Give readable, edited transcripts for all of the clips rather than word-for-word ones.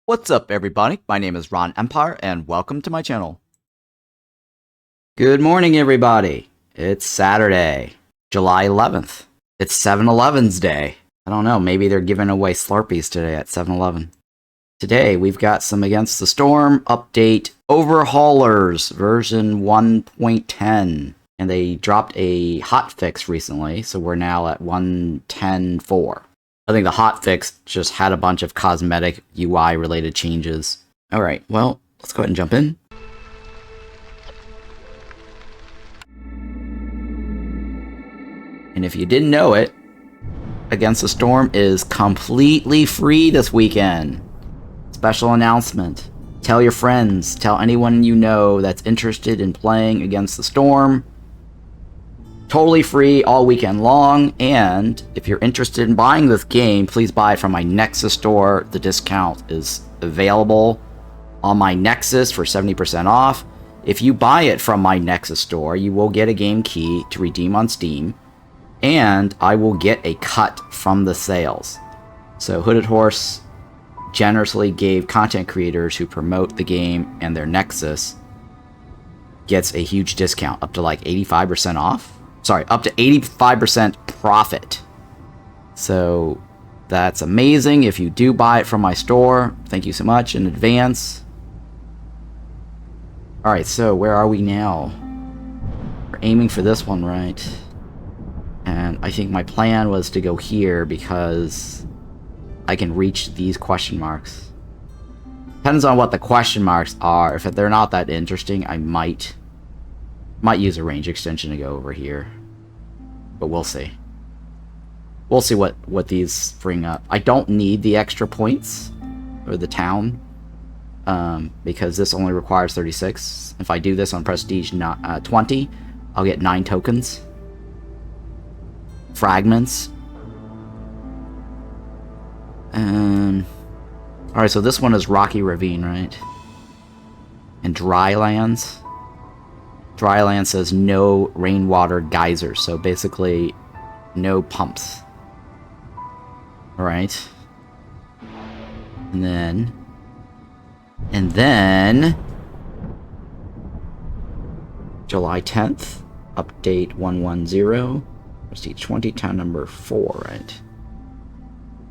What's up, everybody? My name is Ron Empire, and welcome to my channel. Good morning, everybody. It's Saturday, July 11th. It's 7-Eleven's day. I don't know, maybe they're giving away Slurpees today at 7-Eleven. Today, we've got some Against the Storm update Overhaulers version 1.10. And they dropped a hotfix recently, so we're now at 1.10.4. I think the hotfix just had a bunch of cosmetic UI related changes. Alright, well, let's go ahead and jump in. And if you didn't know it, Against the Storm is completely free this weekend. Special announcement. Tell your friends, tell anyone you know that's interested in playing Against the Storm. Totally free all weekend long, and if you're interested in buying this game, please buy it from my Nexus store. The discount is available on my Nexus for 70% off. If you buy it from my Nexus store, you will get a game key to redeem on Steam, and I will get a cut from the sales. So Hooded Horse generously gave content creators who promote the game and their Nexus gets a huge discount, up to like 85% off. Sorry, up to 85% profit. So that's amazing. If you do buy it from my store, thank you so much in advance. Alright, so where are we now? We're aiming for this one, right? And I think my plan was to go here because I can reach these question marks. Depends on what the question marks are. If they're not that interesting, I might use a range extension to go over here. But we'll see. We'll see what these bring up. I don't need the extra points or the town because this only requires 36. If I do this on Prestige 20, I'll get 9 tokens. Fragments. Alright, so this one is Rocky Ravine, right? And Drylands. Drylands says no rainwater geysers, so basically no pumps. Alright. And then July 10th, update 110, Prestige 20, town number 4, right?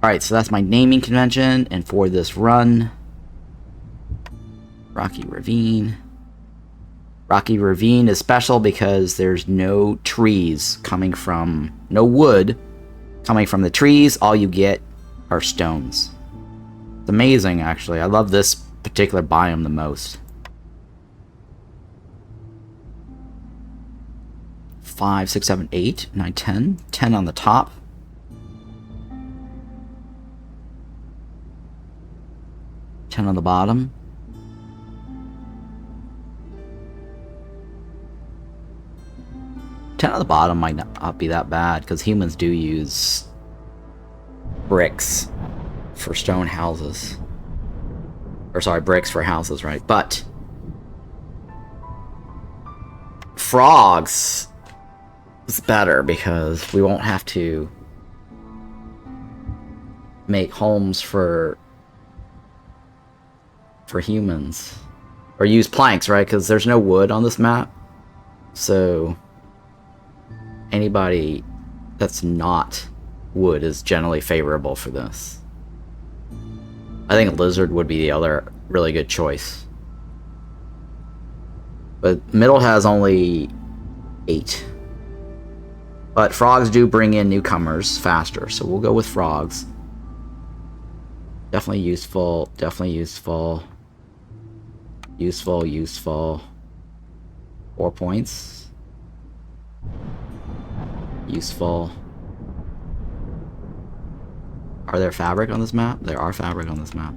Alright, so that's my naming convention, and for this run, Rocky Ravine. Rocky Ravine is special because there's no trees coming from, no wood coming from the trees. All you get are stones. It's amazing, actually. I love this particular biome the most. 5, 6, 7, 8, 9, 10. 10 on the top. 10 on the bottom. 10 on the bottom might not be that bad, because humans do use bricks for stone houses. Or sorry, bricks for houses, right? But frogs is better, because we won't have to make homes for humans. Or use planks, right? Because there's no wood on this map. So anybody that's not wood is generally favorable for this. I think lizard would be the other really good choice. But middle has only 8. But frogs do bring in newcomers faster, so we'll go with frogs. Definitely useful, definitely useful. Useful. 4 points. Useful. Are there fabric on this map? There are fabric on this map.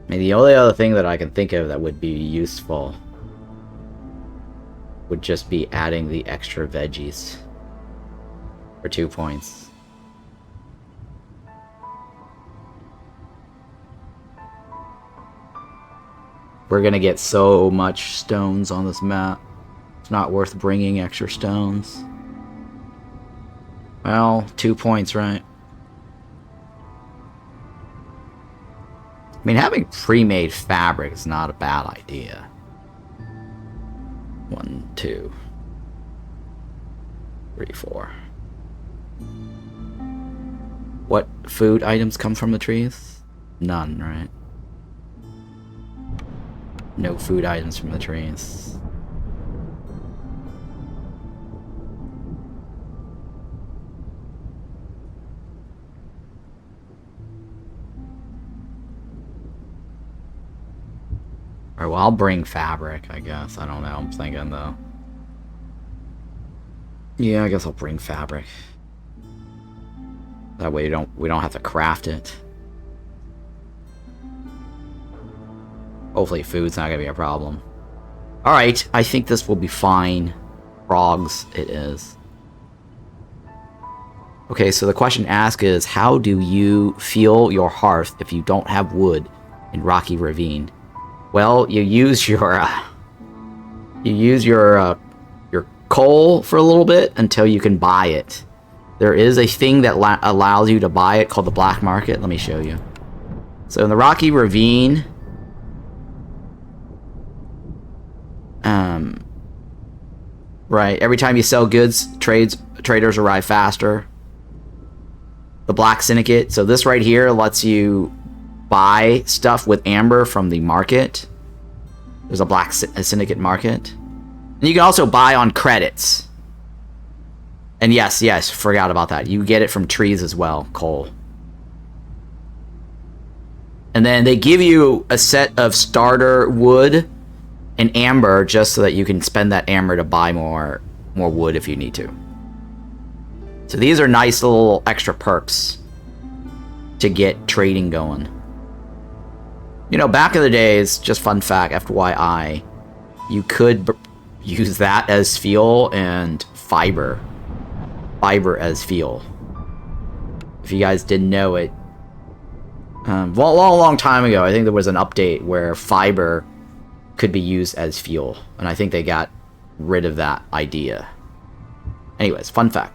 I mean, the only other thing that I can think of that would be useful would just be adding the extra veggies for 2 points. We're gonna get so much stones on this map. It's not worth bringing extra stones. Well, 2 points, right? I mean, having pre-made fabric is not a bad idea. 1, 2, 3, 4. What food items come from the trees? None, right? No food items from the trees. Alright, well, I'll bring fabric, I guess. I don't know. I'm thinking, though. Yeah, I guess I'll bring fabric. That way we don't have to craft it. Hopefully food's not gonna be a problem. Alright, I think this will be fine. Frogs, it is. Okay, so the question asked is, how do you fuel your hearth if you don't have wood in Rocky Ravine? Well, you use your coal for a little bit until you can buy it. There is a thing that allows you to buy it called the black market. Let me show you. So in the Rocky Ravine, right, every time you sell goods, traders arrive faster. The Black Syndicate. So this right here lets you buy stuff with amber from the market. There's a Black Syndicate market. And you can also buy on credits. And yes, forgot about that. You get it from trees as well, coal. And then they give you a set of starter wood and amber just so that you can spend that amber to buy more wood if you need to. So these are nice little extra perks to get trading going. You know, back in the days, just fun fact, FYI, you could use that as fuel and fiber as fuel. If you guys didn't know it, well, a long time ago, I think there was an update where fiber could be used as fuel, and I think they got rid of that idea. Anyways, fun fact.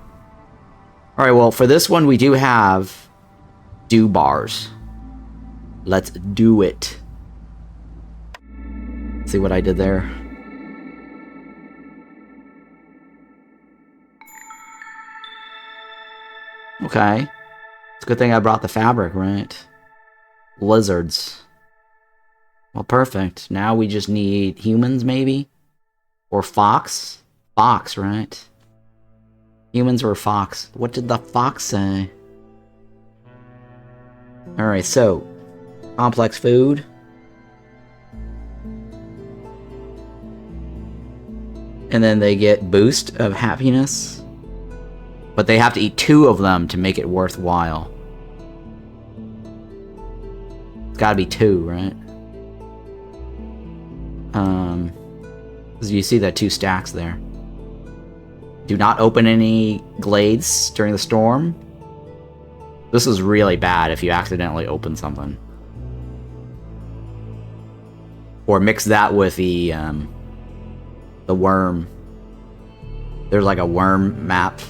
Alright, well, for this one, we do have dew bars. Let's do it. See what I did there? Okay. It's a good thing I brought the fabric, right? Lizards. Well, perfect. Now we just need humans, maybe? Or fox? Fox, right? Humans or fox? What did the fox say? Alright, so complex food. And then they get boost of happiness. But they have to eat 2 of them to make it worthwhile. It's gotta be 2, right? You see that 2 stacks there. Do not open any glades during the storm. This is really bad if you accidentally open something. Or mix that with the worm. There's like a worm map.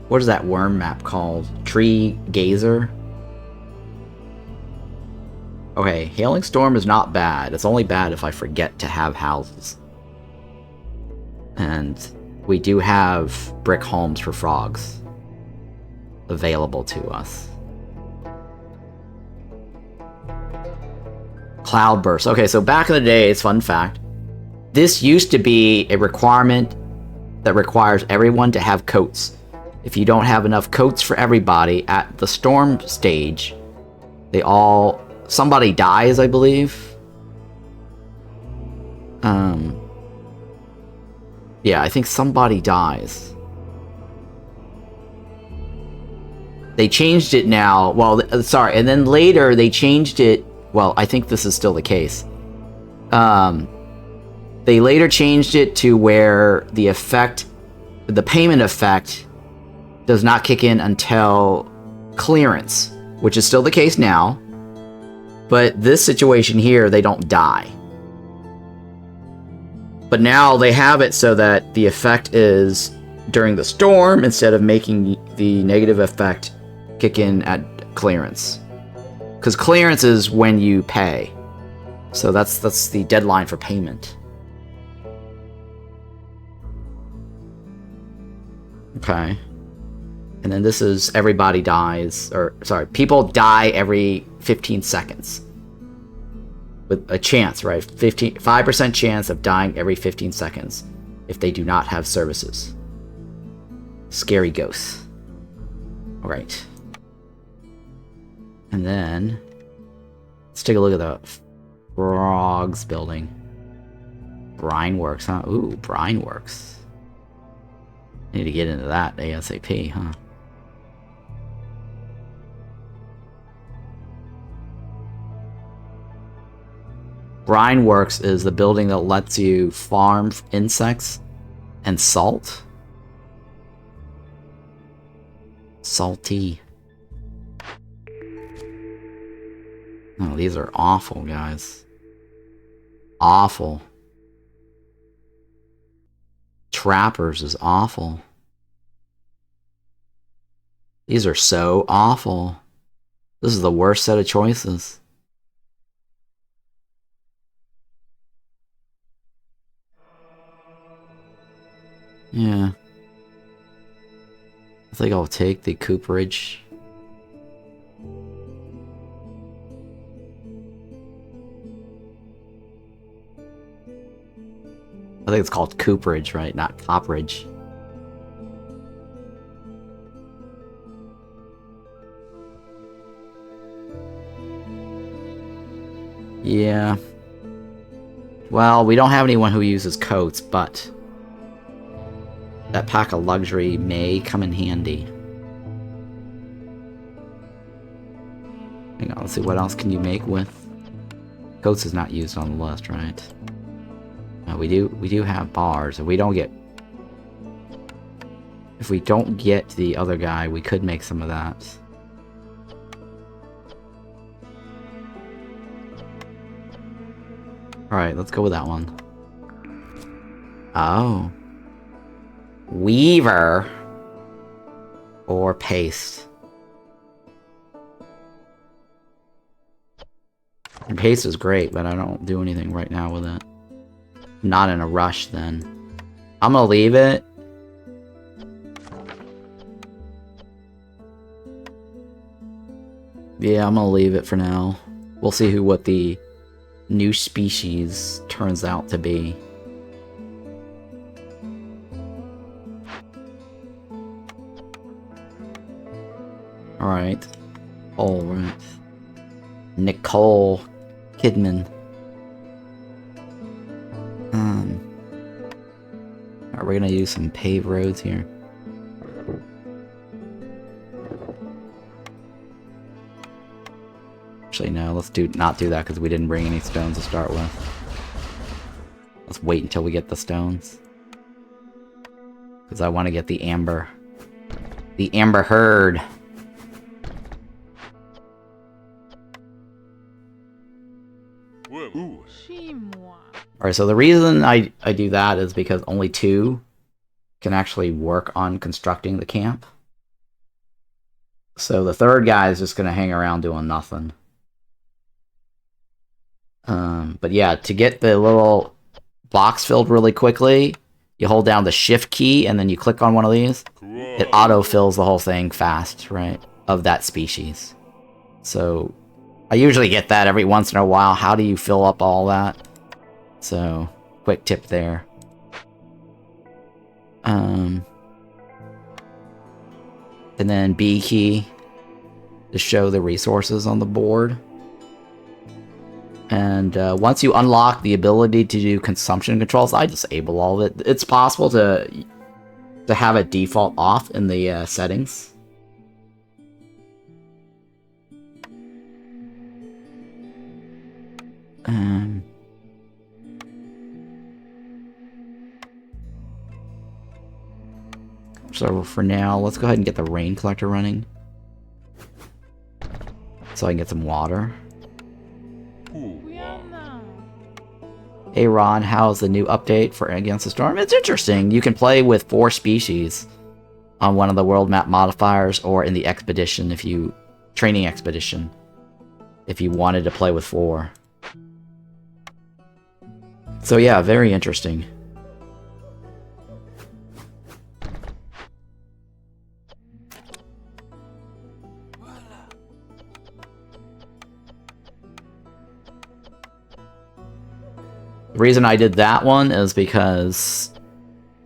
What is that worm map called? Tree Geyser? Okay, Hailing Storm is not bad. It's only bad if I forget to have houses. And we do have brick homes for frogs available to us. Cloudburst. Okay, so back in the days, fun fact, this used to be a requirement that requires everyone to have coats. If you don't have enough coats for everybody at the storm stage, somebody dies, I believe. Yeah, I think somebody dies. They changed it now. Well, sorry, and then later they changed it. Well, I think this is still the case. They later changed it to where the payment effect does not kick in until clearance, which is still the case now. But this situation here, they don't die. But now they have it so that the effect is during the storm instead of making the negative effect kick in clearance. Because clearance is when you pay. So that's the deadline for payment. Okay. And then this is everybody dies, or sorry, people die every 15 seconds. With a chance, right? 5% chance of dying every 15 seconds if they do not have services. Scary ghosts. Alright. And then let's take a look at the frogs building. Brine works, huh? Ooh, brine works. Need to get into that ASAP, huh? Brine works is the building that lets you farm insects and salt. Salty. Oh, these are awful, guys. Awful. Trappers is awful. These are so awful. This is the worst set of choices. Yeah. I think I'll take the cooperage. I think it's called cooperage, right? Not copperage. Yeah. Well, we don't have anyone who uses coats, but that pack of luxury may come in handy. Hang on, let's see, what else can you make with? Coats is not used on the list, right? No, we do have bars, and we don't get... If we don't get the other guy, we could make some of that. Alright, let's go with that one. Oh. Weaver. Or paste. And paste is great, but I don't do anything right now with it. I'm not in a rush then. I'm gonna leave it. Yeah, I'm gonna leave it for now. We'll see what the new species turns out to be. Alright. Alright. Nicole Kidman. Are we gonna use some paved roads here? Actually, no, let's not do that because we didn't bring any stones to start with. Let's wait until we get the stones. Because I want to get the amber. The amber herd. Alright, so the reason I do that is because only 2 can actually work on constructing the camp. So the third guy is just going to hang around doing nothing. But yeah, to get the little box filled really quickly, you hold down the shift key and then you click on one of these. It auto-fills the whole thing fast, right? Of that species. So I usually get that every once in a while. How do you fill up all that? So, quick tip there. And then B key to show the resources on the board. And once you unlock the ability to do consumption controls, I disable all of it. It's possible to have it default off in the settings. So for now, let's go ahead and get the rain collector running. So I can get some water. Hey Ron, how's the new update for Against the Storm? It's interesting. You can play with 4 species on one of the world map modifiers or in the expedition if you training expedition if you wanted to play with 4. So yeah, very interesting. The reason I did that one is because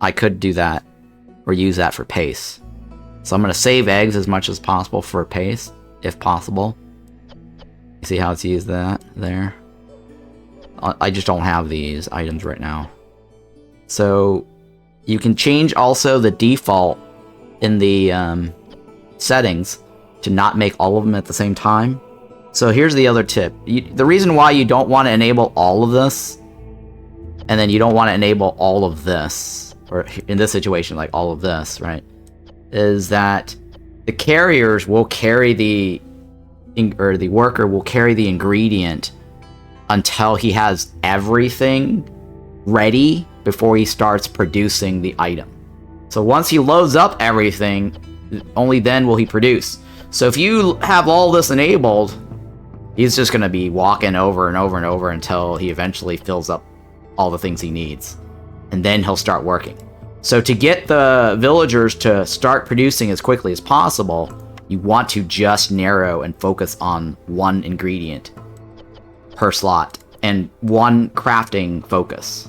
I could do that or use that for pace. So I'm going to save eggs as much as possible for pace, if possible. You see how it's used that there? I just don't have these items right now. So you can change also the default in the settings to not make all of them at the same time. So here's the other tip. The reason why you don't want to enable all of this, and then you don't want to enable all of this, or in this situation, like all of this, right? Is that the carriers will carry the worker will carry the ingredient until he has everything ready before he starts producing the item. So once he loads up everything, only then will he produce. So if you have all this enabled, he's just going to be walking over and over and over until he eventually fills up all the things he needs. And then he'll start working. So to get the villagers to start producing as quickly as possible, you want to just narrow and focus on one ingredient per slot and one crafting focus.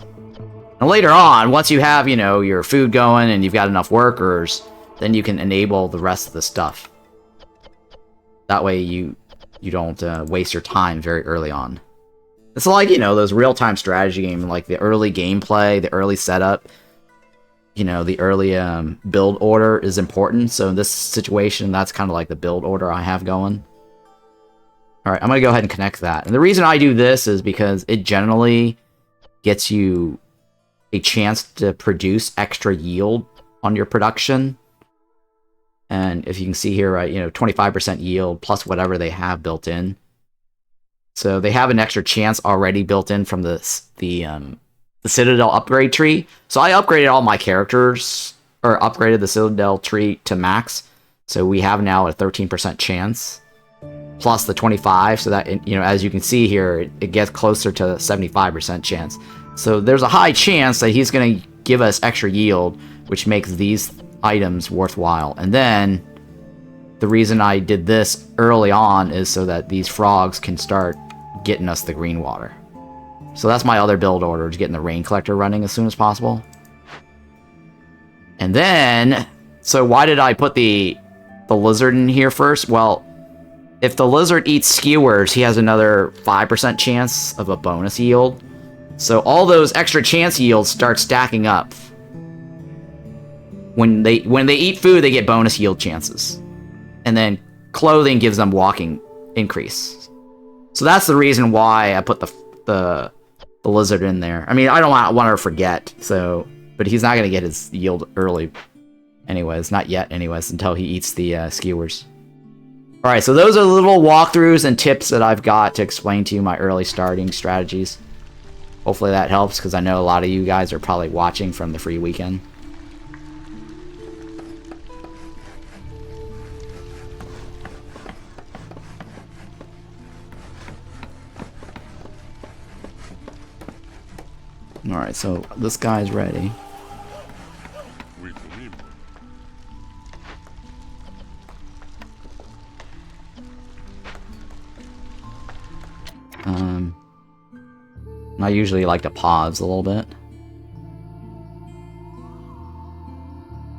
And later on, once you have, you know, your food going and you've got enough workers, then you can enable the rest of the stuff. That way you don't waste your time very early on. It's like, you know, those real-time strategy games, like the early gameplay, the early setup, you know, the early build order is important. So in this situation, that's kind of like the build order I have going. All right, I'm going to go ahead and connect that. And the reason I do this is because it generally gets you a chance to produce extra yield on your production. And if you can see here, right, you know, 25% yield plus whatever they have built in. So they have an extra chance already built in from the Citadel upgrade tree. So I upgraded all my characters, or upgraded the Citadel tree to max. So we have now a 13% chance, plus the 25. So that, you know, as you can see here, it gets closer to 75% chance. So there's a high chance that he's going to give us extra yield, which makes these items worthwhile. And then the reason I did this early on is so that these frogs can start getting us the green water. So that's my other build order, is getting the rain collector running as soon as possible. And then, so why did I put the lizard in here first? Well, if the lizard eats skewers, he has another 5% chance of a bonus yield. So all those extra chance yields start stacking up. When they eat food, they get bonus yield chances. And then clothing gives them walking increase. So that's the reason why I put the lizard in there. I mean, I don't want to forget, so, but he's not going to get his yield early anyways, not yet anyways, until he eats the skewers. Alright, so those are the little walkthroughs and tips that I've got to explain to you my early starting strategies. Hopefully that helps, because I know a lot of you guys are probably watching from the free weekend. Alright, so this guy's ready. I usually like to pause a little bit.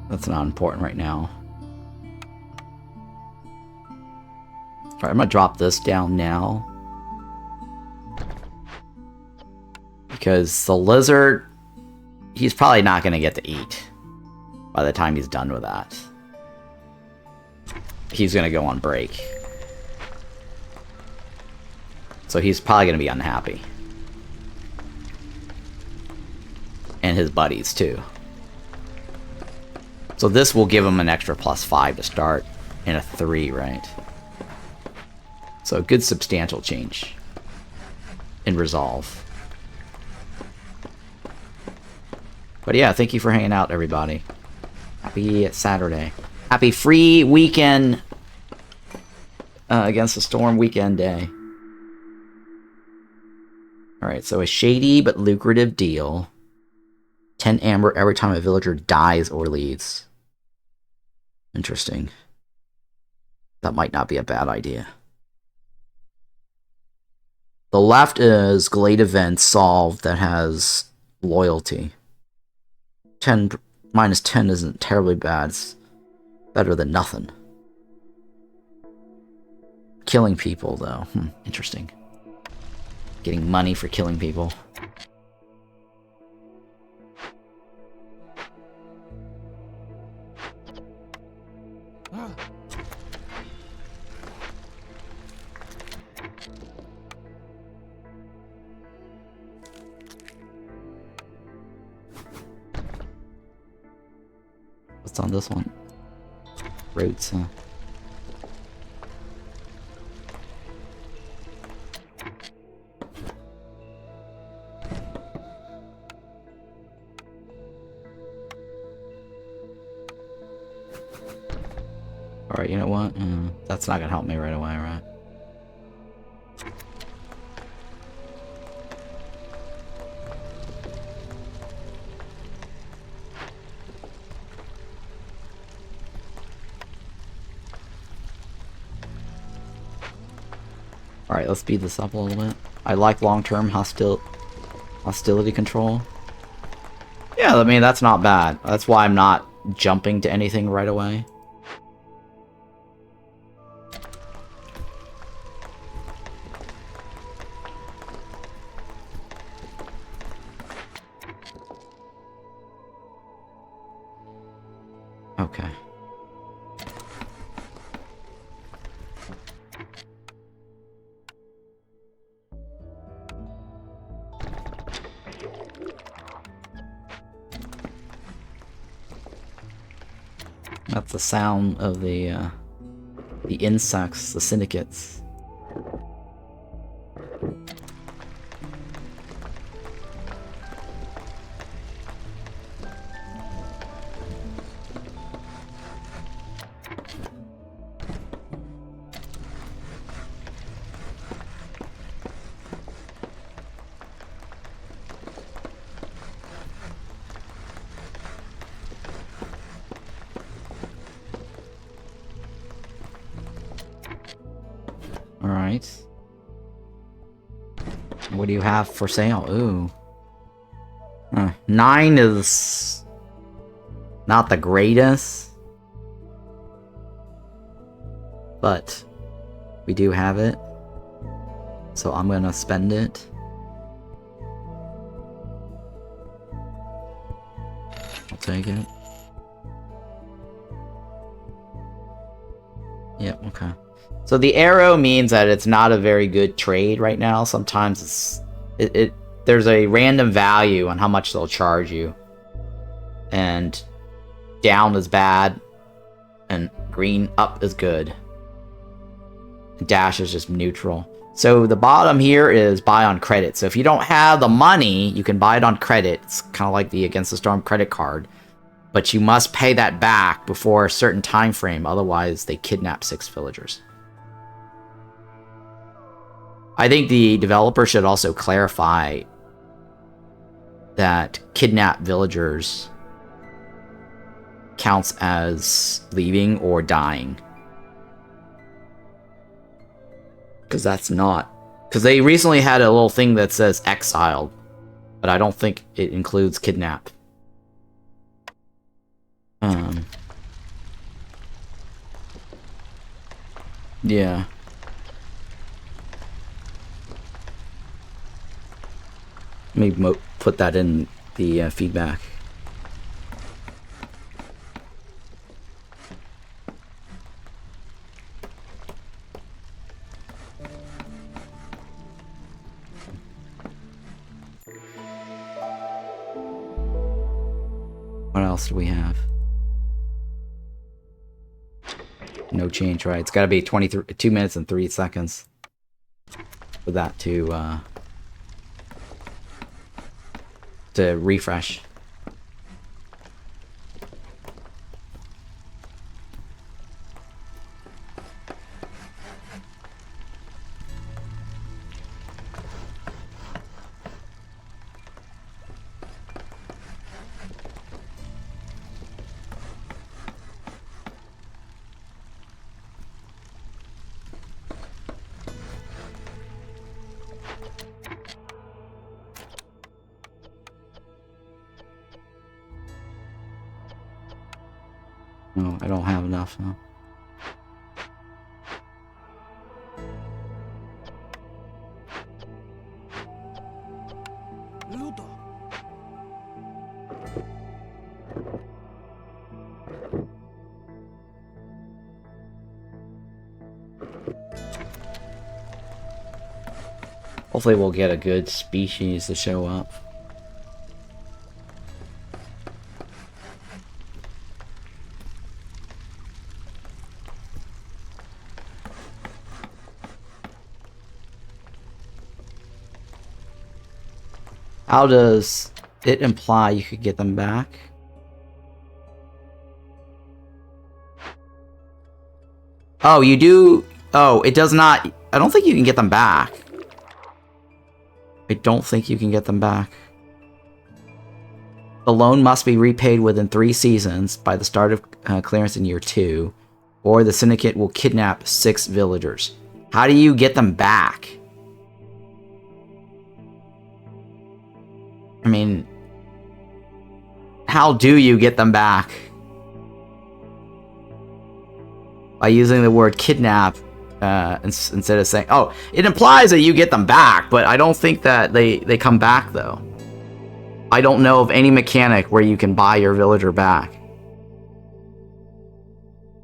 That's not important right now. Alright, I'm gonna drop this down now. Because the lizard, he's probably not going to get to eat by the time he's done with that. He's going to go on break. So he's probably going to be unhappy. And his buddies, too. So this will give him an extra +5 to start, and a 3, right? So a good substantial change in resolve. But yeah, thank you for hanging out, everybody. Happy Saturday. Happy free weekend Against the Storm weekend day. Alright, so a shady but lucrative deal. 10 amber every time a villager dies or leaves. Interesting. That might not be a bad idea. The left is Glade Event solved that has loyalty. 10 minus 10 isn't terribly bad. It's better than nothing. Killing people, though. Interesting. Getting money for killing people. What's on this one? Roots, huh? Alright, you know what? That's not gonna help me right away, right? Alright, let's speed this up a little bit. I like long-term hostility control. Yeah, I mean, that's not bad. That's why I'm not jumping to anything right away. Okay. That's the sound of the insects, the syndicates. Alright. What do you have for sale? Ooh. 9 is not the greatest. But we do have it. So I'm gonna spend it. I'll take it. Yep, okay. So the arrow means that it's not a very good trade right now. Sometimes there's a random value on how much they'll charge you. And down is bad, and green up is good. Dash is just neutral. So the bottom here is buy on credit. So if you don't have the money, you can buy it on credit. It's kind of like the Against the Storm credit card. But you must pay that back before a certain time frame. Otherwise, they kidnap 6 villagers. I think the developer should also clarify that kidnapped villagers counts as leaving or dying. Because that's not... Because they recently had a little thing that says exiled, but I don't think it includes kidnap. Yeah. Maybe put that in the feedback. What else do we have? No change, right? It's got to be 2 minutes and 3 seconds for that to refresh. No, I don't have enough, no. Hopefully we'll get a good species to show up. How does it imply you could get them back? Oh, you do... Oh, it does not... I don't think you can get them back. I don't think you can get them back. The loan must be repaid within 3 seasons by the start of clearance in year 2, or the syndicate will kidnap 6 villagers. How do you get them back? I mean, how do you get them back? By using the word kidnap instead of saying, oh, it implies that you get them back, but I don't think that they come back, though. I don't know of any mechanic where you can buy your villager back.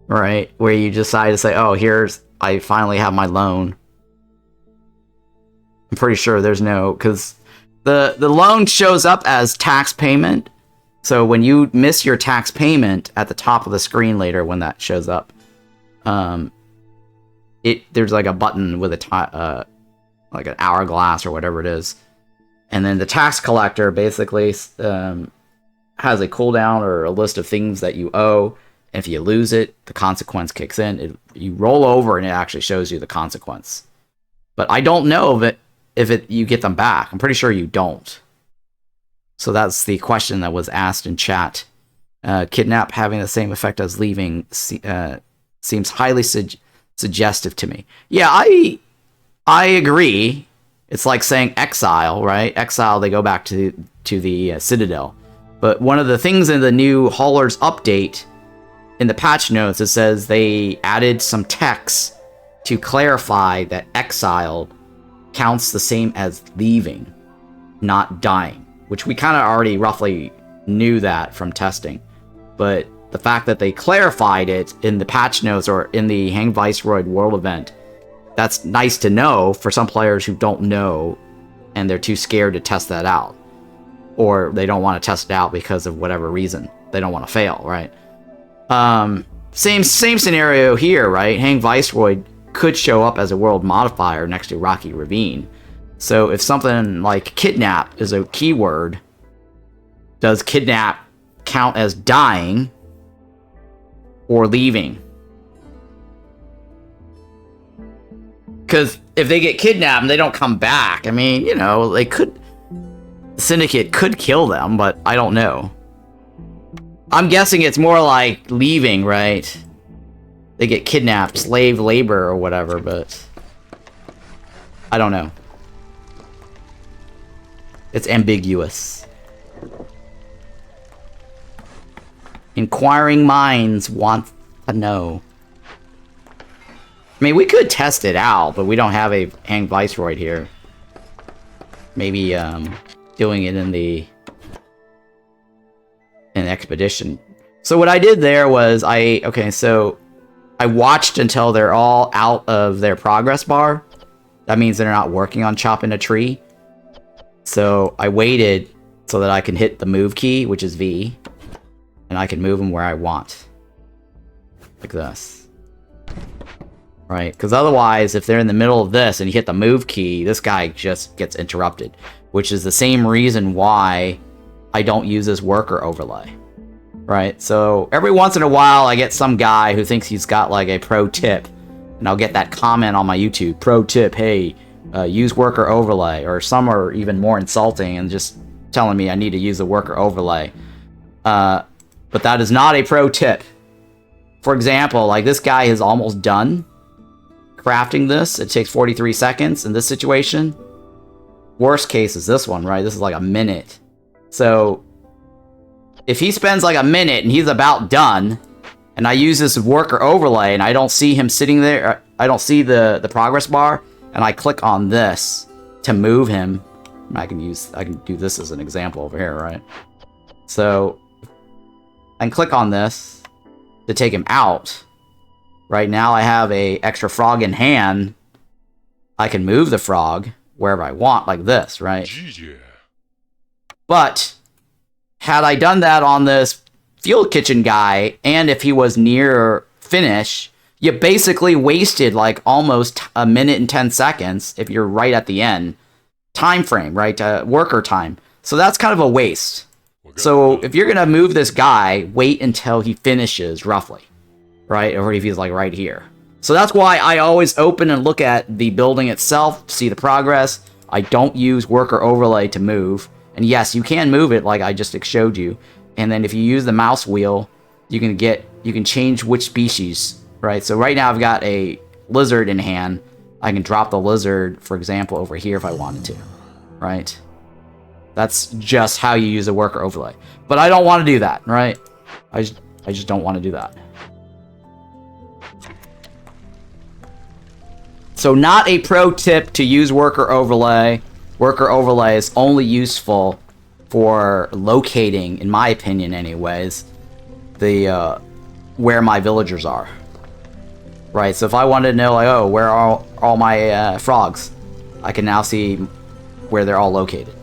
Right? Where you decide to say, oh, I finally have my loan. I'm pretty sure there's no, because the loan shows up as tax payment. So when you miss your tax payment at the top of the screen later, when that shows up, there's like a button with a like an hourglass or whatever it is, and then the tax collector basically has a cooldown or a list of things that you owe. And if you lose it, the consequence kicks in. You roll over and it actually shows you the consequence. But I don't know if you get them back. I'm pretty sure you don't. So that's the question that was asked in chat. Kidnap having the same effect as leaving seems highly suggestive to me. Yeah, I agree. It's like saying exile, right? Exile, they go back to the Citadel. But one of the things in the new Haulers update, in the patch notes, it says they added some text to clarify that exile counts the same as leaving, not dying. Which we kind of already roughly knew that from testing. But the fact that they clarified it in the patch notes or in the Hang Viceroy world event, that's nice to know for some players who don't know and they're too scared to test that out. Or they don't want to test it out because of whatever reason. They don't want to fail, right? Same scenario here, right? Hang Viceroy could show up as a world modifier next to Rocky Ravine. So if something like kidnap is a keyword, does kidnap count as dying or leaving? Because if they get kidnapped and they don't come back, I mean, you know, the syndicate could kill them, but I don't know. I'm guessing it's more like leaving, right? They get kidnapped, slave labor or whatever, but I don't know. It's ambiguous. Inquiring minds want to know. I mean, we could test it out, but we don't have a Hang Viceroy here. Maybe doing it in an expedition. So what I did there was I watched until they're all out of their progress bar. That means they're not working on chopping a tree. So I waited so that I can hit the move key, which is V, and I can move them where I want. Like this. Right? Because otherwise, if they're in the middle of this and you hit the move key, this guy just gets interrupted. Which is the same reason why I don't use this worker overlay. Right? So every once in a while, I get some guy who thinks he's got like a pro tip. And I'll get that comment on my YouTube. Pro tip, hey, use worker overlay. Or some are even more insulting and just telling me I need to use the worker overlay. But that is not a pro tip. For example, like this guy is almost done crafting this. It takes 43 seconds in this situation. Worst case is this one, right? This is like a minute. So if he spends like a minute and he's about done, and I use this worker overlay, and I don't see him sitting there. I don't see the progress bar, and I click on this to move him. I can do this as an example over here, right? So I can click on this to take him out. Right now I have a extra frog in hand. I can move the frog wherever I want, like this, right? But had I done that on this field kitchen guy, and if he was near finish, you basically wasted like almost a minute and 10 seconds if you're right at the end. Time frame, right? Worker time. So that's kind of a waste. So if you're going to move this guy, wait until he finishes, roughly. Right? Or if he's like right here. So that's why I always open and look at the building itself, see the progress. I don't use worker overlay to move. And yes, you can move it like I just showed you. And then if you use the mouse wheel, you can change which species, right? So right now I've got a lizard in hand. I can drop the lizard, for example, over here if I wanted to, right? That's just how you use a worker overlay. But I don't want to do that, right? I just don't want to do that. So not a pro tip to use worker overlay. Worker overlay is only useful for locating, in my opinion anyways, the where my villagers are. Right, so if I wanted to know, like, oh, where are all my frogs? I can now see where they're all located.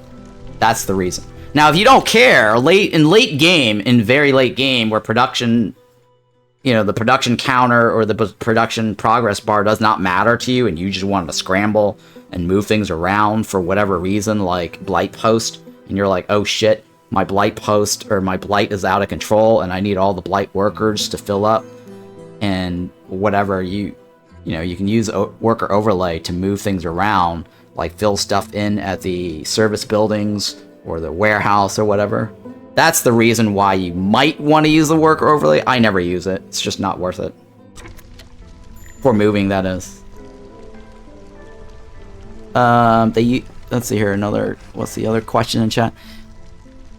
That's the reason. Now, if you don't care, in very late game, where production, the production counter or the production progress bar does not matter to you, and you just want to scramble and move things around for whatever reason, like blight post, and you're like, oh shit, my blight post or my blight is out of control, and I need all the blight workers to fill up, and whatever, you can use worker overlay to move things around, like fill stuff in at the service buildings or the warehouse or whatever. That's the reason why you might want to use the worker overlay. I never use it. It's just not worth it. For moving, that is. Let's see here, what's the other question in chat?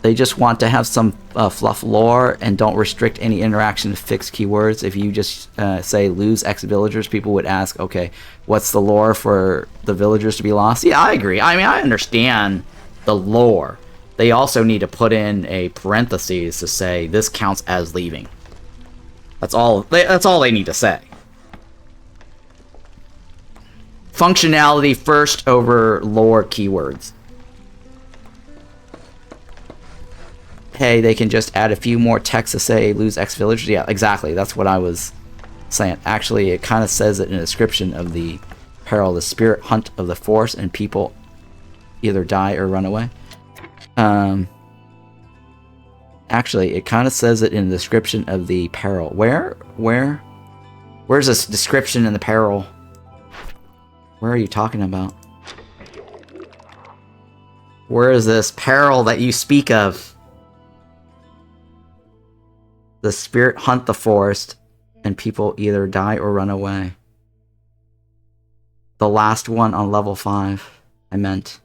They just want to have some fluff lore and don't restrict any interaction to fixed keywords. If you just say lose X villagers, people would ask, okay, what's the lore for the villagers to be lost? Yeah, I agree. I mean, I understand the lore. They also need to put in a parentheses to say this counts as leaving. That's all they need to say. Functionality first over lore keywords. Hey, they can just add a few more text to say lose X villagers. Yeah, exactly. That's what I was saying. Actually, it kind of says it in the description of the peril, the spirit hunt of the force, and people either die or run away. Actually, it kind of says it in the description of the peril. Where's this description in the peril? Where are you talking about? Where is this peril that you speak of? The spirit hunt the forest, and people either die or run away. The last one on level 5, I meant.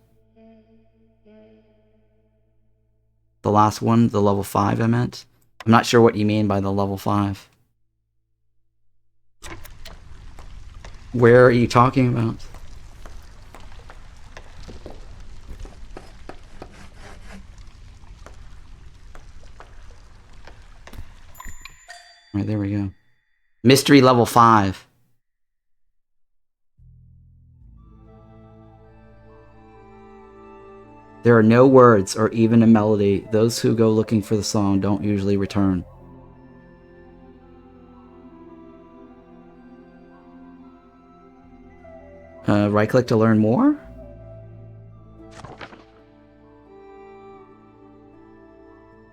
The last one, the level 5, I meant. I'm not sure what you mean by the level 5. Where are you talking about? Right, there we go. Mystery level 5. There are no words or even a melody. Those who go looking for the song don't usually return. Right click to learn more?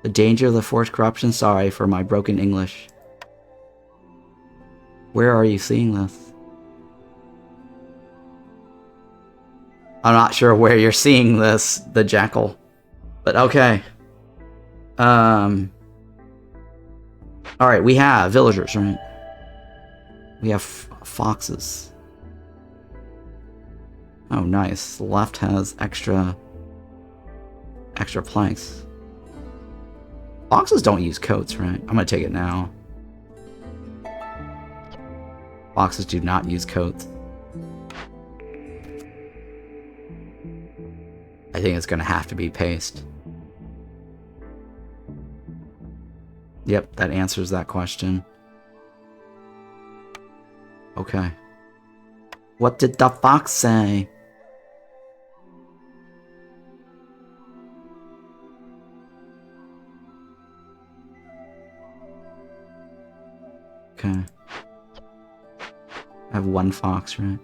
The danger of the forced corruption. Sorry for my broken English. Where are you seeing this? I'm not sure where you're seeing this, the jackal. But okay. Alright, we have villagers, right? We have foxes. Oh, nice. The left has extra planks. Foxes don't use coats, right? I'm gonna take it now. Foxes do not use coats. I think it's going to have to be paste. Yep, that answers that question. Okay. What did the fox say? Okay. I have one fox, right?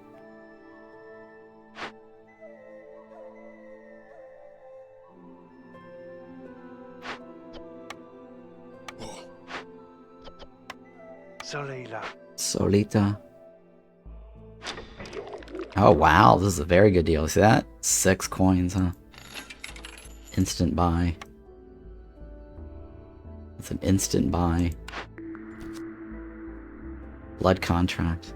Solita. Oh wow, this is a very good deal. See that? 6 coins, huh? Instant buy. It's an instant buy. Blood contract.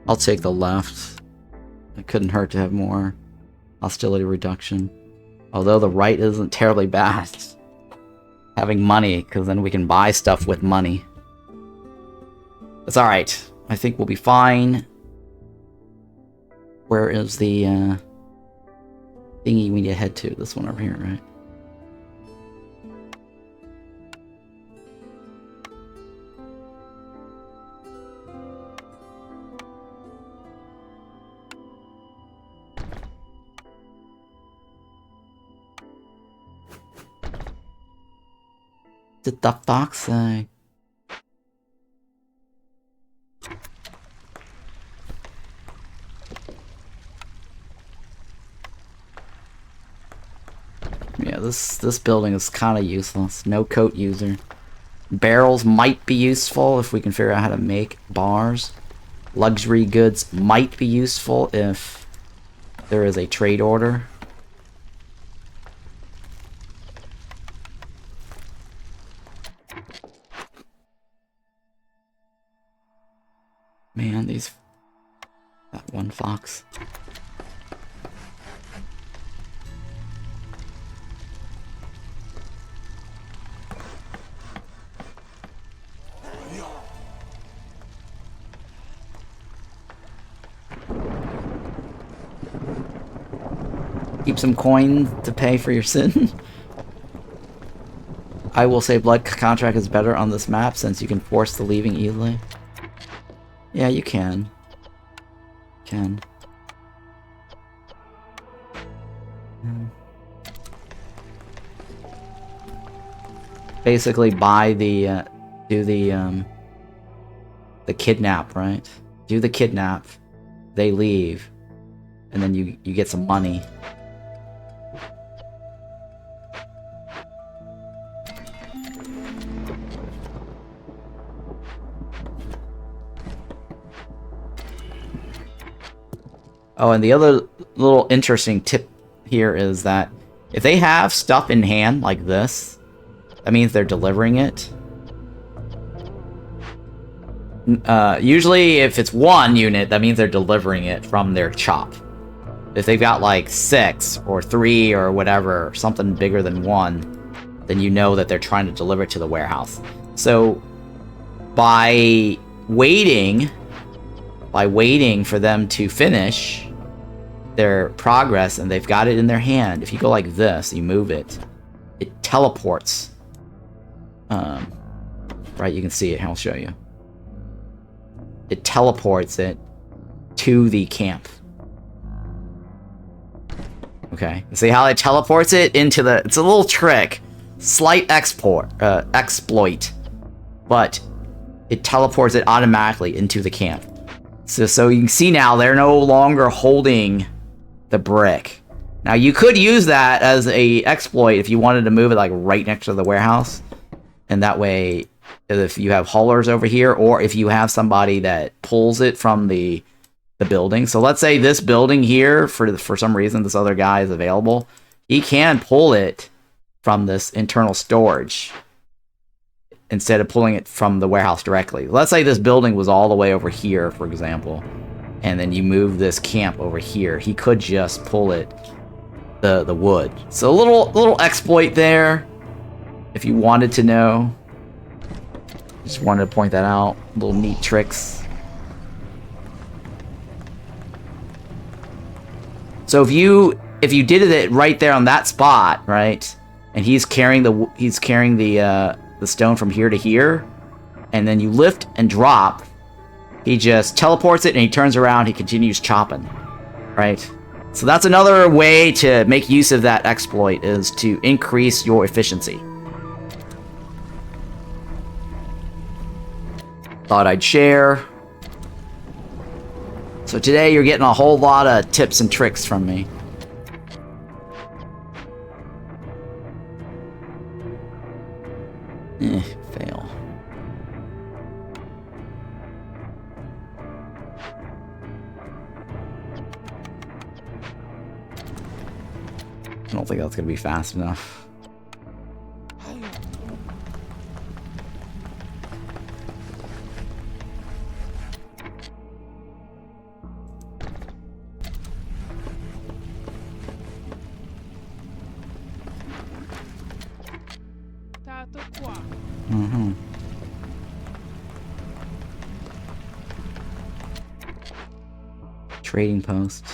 I'll take the left. It couldn't hurt to have more hostility reduction. Although the right isn't terribly bad. Having money, because then we can buy stuff with money. It's alright. I think we'll be fine. Where is the thingy we need to head to? This one over here, right? Did the fox say? Yeah, this building is kind of useless. No coat user. Barrels might be useful if we can figure out how to make bars. Luxury goods might be useful if there is a trade order. Man, that one fox. Keep some coin to pay for your sin. I will say blood contract is better on this map since you can force the leaving easily. Yeah, you can. Basically buy the do the kidnap, right? Do the kidnap, they leave, and then you get some money. Oh, and the other little interesting tip here is that if they have stuff in hand like this, that means they're delivering it. Usually if it's one unit, that means they're delivering it from their shop. If they've got like 6 or 3 or whatever, something bigger than 1, then you know that they're trying to deliver it to the warehouse. So by waiting for them to finish their progress and they've got it in their hand, if you go like this, you move it, it teleports. Right, you can see it, I'll show you. It teleports it to the camp. Okay, see how it teleports it into the... It's a little trick. Slight exploit. But it teleports it automatically into the camp. So you can see now they're no longer holding the brick. Now you could use that as a exploit if you wanted to move it like right next to the warehouse. And that way, if you have haulers over here, or if you have somebody that pulls it from the building. So let's say this building here, for some reason, this other guy is available. He can pull it from this internal storage. instead of pulling it from the warehouse directly. Let's say this building was all the way over here, for example, and then you move this camp over here. He could just pull it, the wood. So a little exploit there, if you wanted to know. Just wanted to point that out. Little neat tricks. So if you did it right there on that spot, right, and he's carrying the stone from here to here, and then you lift and drop, he just teleports it and he turns around, he continues chopping, right? So that's another way to make use of that exploit, is to increase your efficiency. Thought I'd share. So today you're getting a whole lot of tips and tricks from me. Fail. I don't think that's gonna be fast enough. Trading post.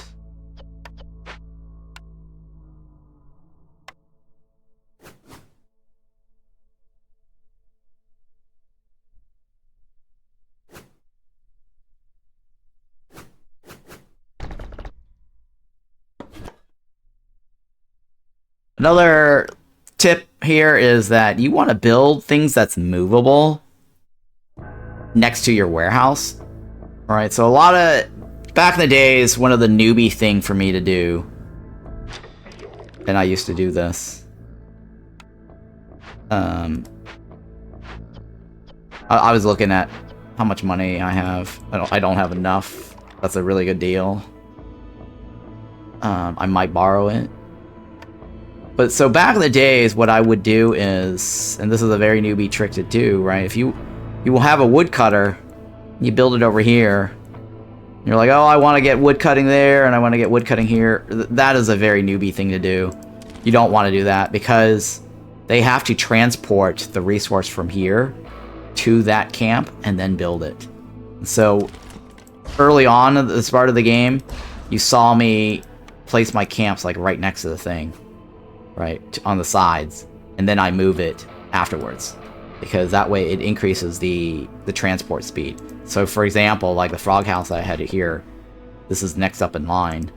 Another tip here is that you want to build things that's movable next to your warehouse. All right, so a lot of back in the days, one of the newbie thing for me to do, and I used to do this. I was looking at how much money I have. I don't have enough. That's a really good deal. I might borrow it. But so back in the days, what I would do is, and this is a very newbie trick to do, right? If you will have a woodcutter, you build it over here. You're like, oh, I want to get wood cutting there, and I want to get wood cutting here. That is a very newbie thing to do. You don't want to do that because they have to transport the resource from here to that camp and then build it. So early on at the start of the game, you saw me place my camps like right next to the thing, right, on the sides, and then I move it afterwards because that way it increases the transport speed. So for example, like the frog house I had it here, this is next up in line.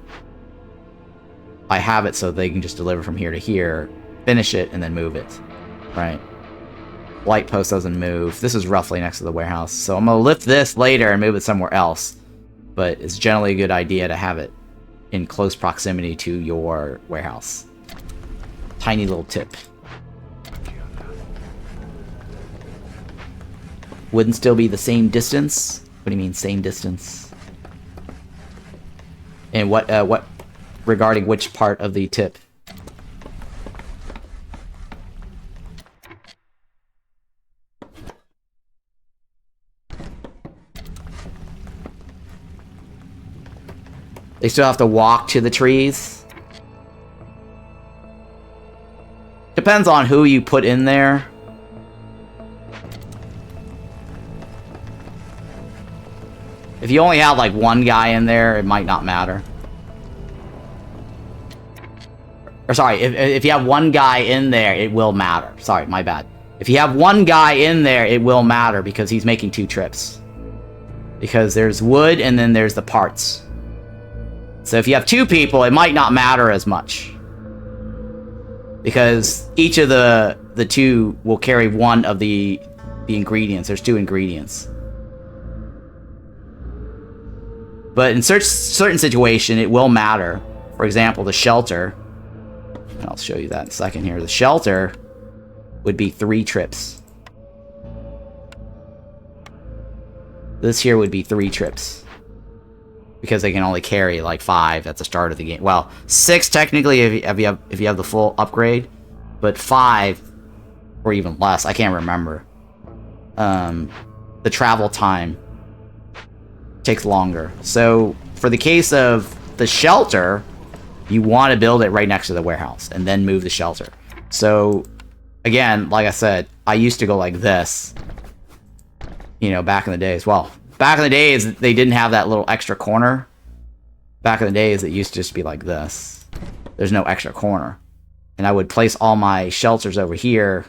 I have it so they can just deliver from here to here, finish it, and then move it, right? Light post doesn't move. This is roughly next to the warehouse. So I'm going to lift this later and move it somewhere else. But it's generally a good idea to have it in close proximity to your warehouse. Tiny little tip. Wouldn't still be the same distance? What do you mean, same distance? And what regarding which part of the tip? They still have to walk to the trees? Depends on who you put in there. If you only have like one guy in there, it might not matter. Or sorry, if you have one guy in there, it will matter. Sorry, my bad. If you have one guy in there, it will matter because he's making 2 trips. Because there's wood and then there's the parts. So if you have 2 people, it might not matter as much. Because each of the 2 will carry one of the ingredients. There's 2 ingredients. But in certain situation, it will matter. For example, the shelter. I'll show you that in a second here. The shelter would be 3 trips. This here would be 3 trips. Because they can only carry like 5 at the start of the game. Well, 6 technically if you have the full upgrade. But 5, or even less, I can't remember. the travel time takes longer. So for the case of the shelter, you want to build it right next to the warehouse and then move the shelter. So again, like I said, I used to go like this, you know, back in the days. Well, back in the days, they didn't have that little extra corner. Back in the days, it used to just be like this. There's no extra corner. And I would place all my shelters over here,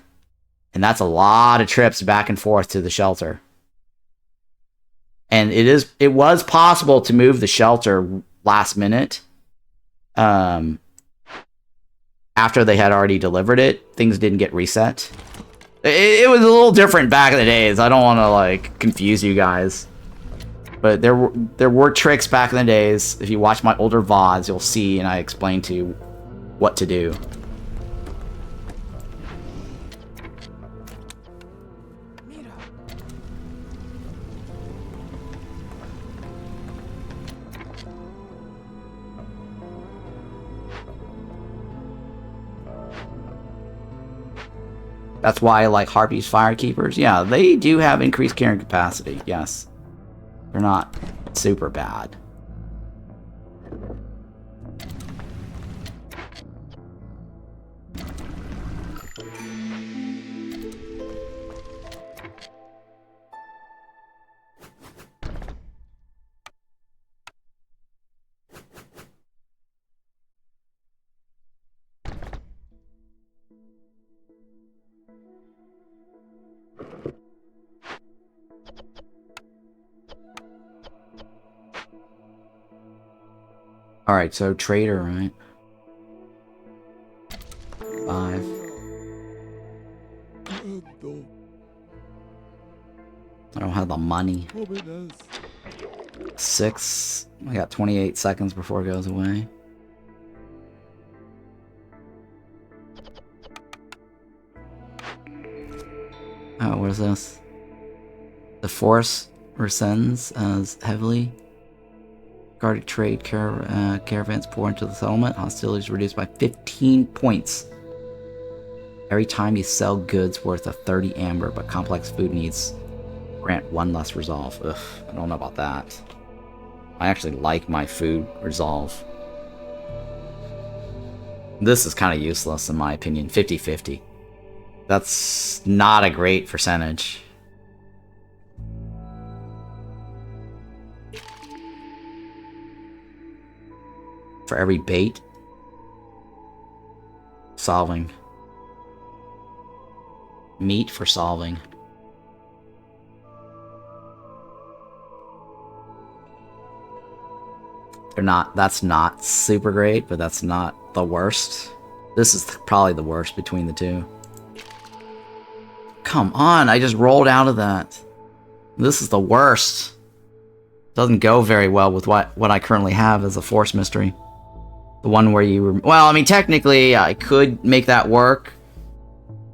and that's a lot of trips back and forth to the shelter. And it was possible to move the shelter last minute. After they had already delivered it, things didn't get reset. It was a little different back in the days. I don't want to like confuse you guys, but there were tricks back in the days. If you watch my older VODs, you'll see, and I explain to you what to do. That's why I like Harpies Firekeepers. Yeah, they do have increased carrying capacity, yes. They're not super bad. Alright, so trader, right? 5. I don't have the money. 6. I got 28 seconds before it goes away. Oh, what is this? The force rescinds as heavily. Guarded trade caravans pour into the settlement. Hostilities reduced by 15 points. Every time you sell goods worth of 30 amber, but complex food needs grant 1 less resolve. Ugh, I don't know about that. I actually like my food resolve. This is kind of useless in my opinion. 50-50. That's not a great percentage. For every bait. Solving. Meat for solving. That's not super great, but that's not the worst. This is probably the worst between the two. Come on, I just rolled out of that. This is the worst. Doesn't go very well with what I currently have as a force mystery. The one where you... Well, I mean, technically, I could make that work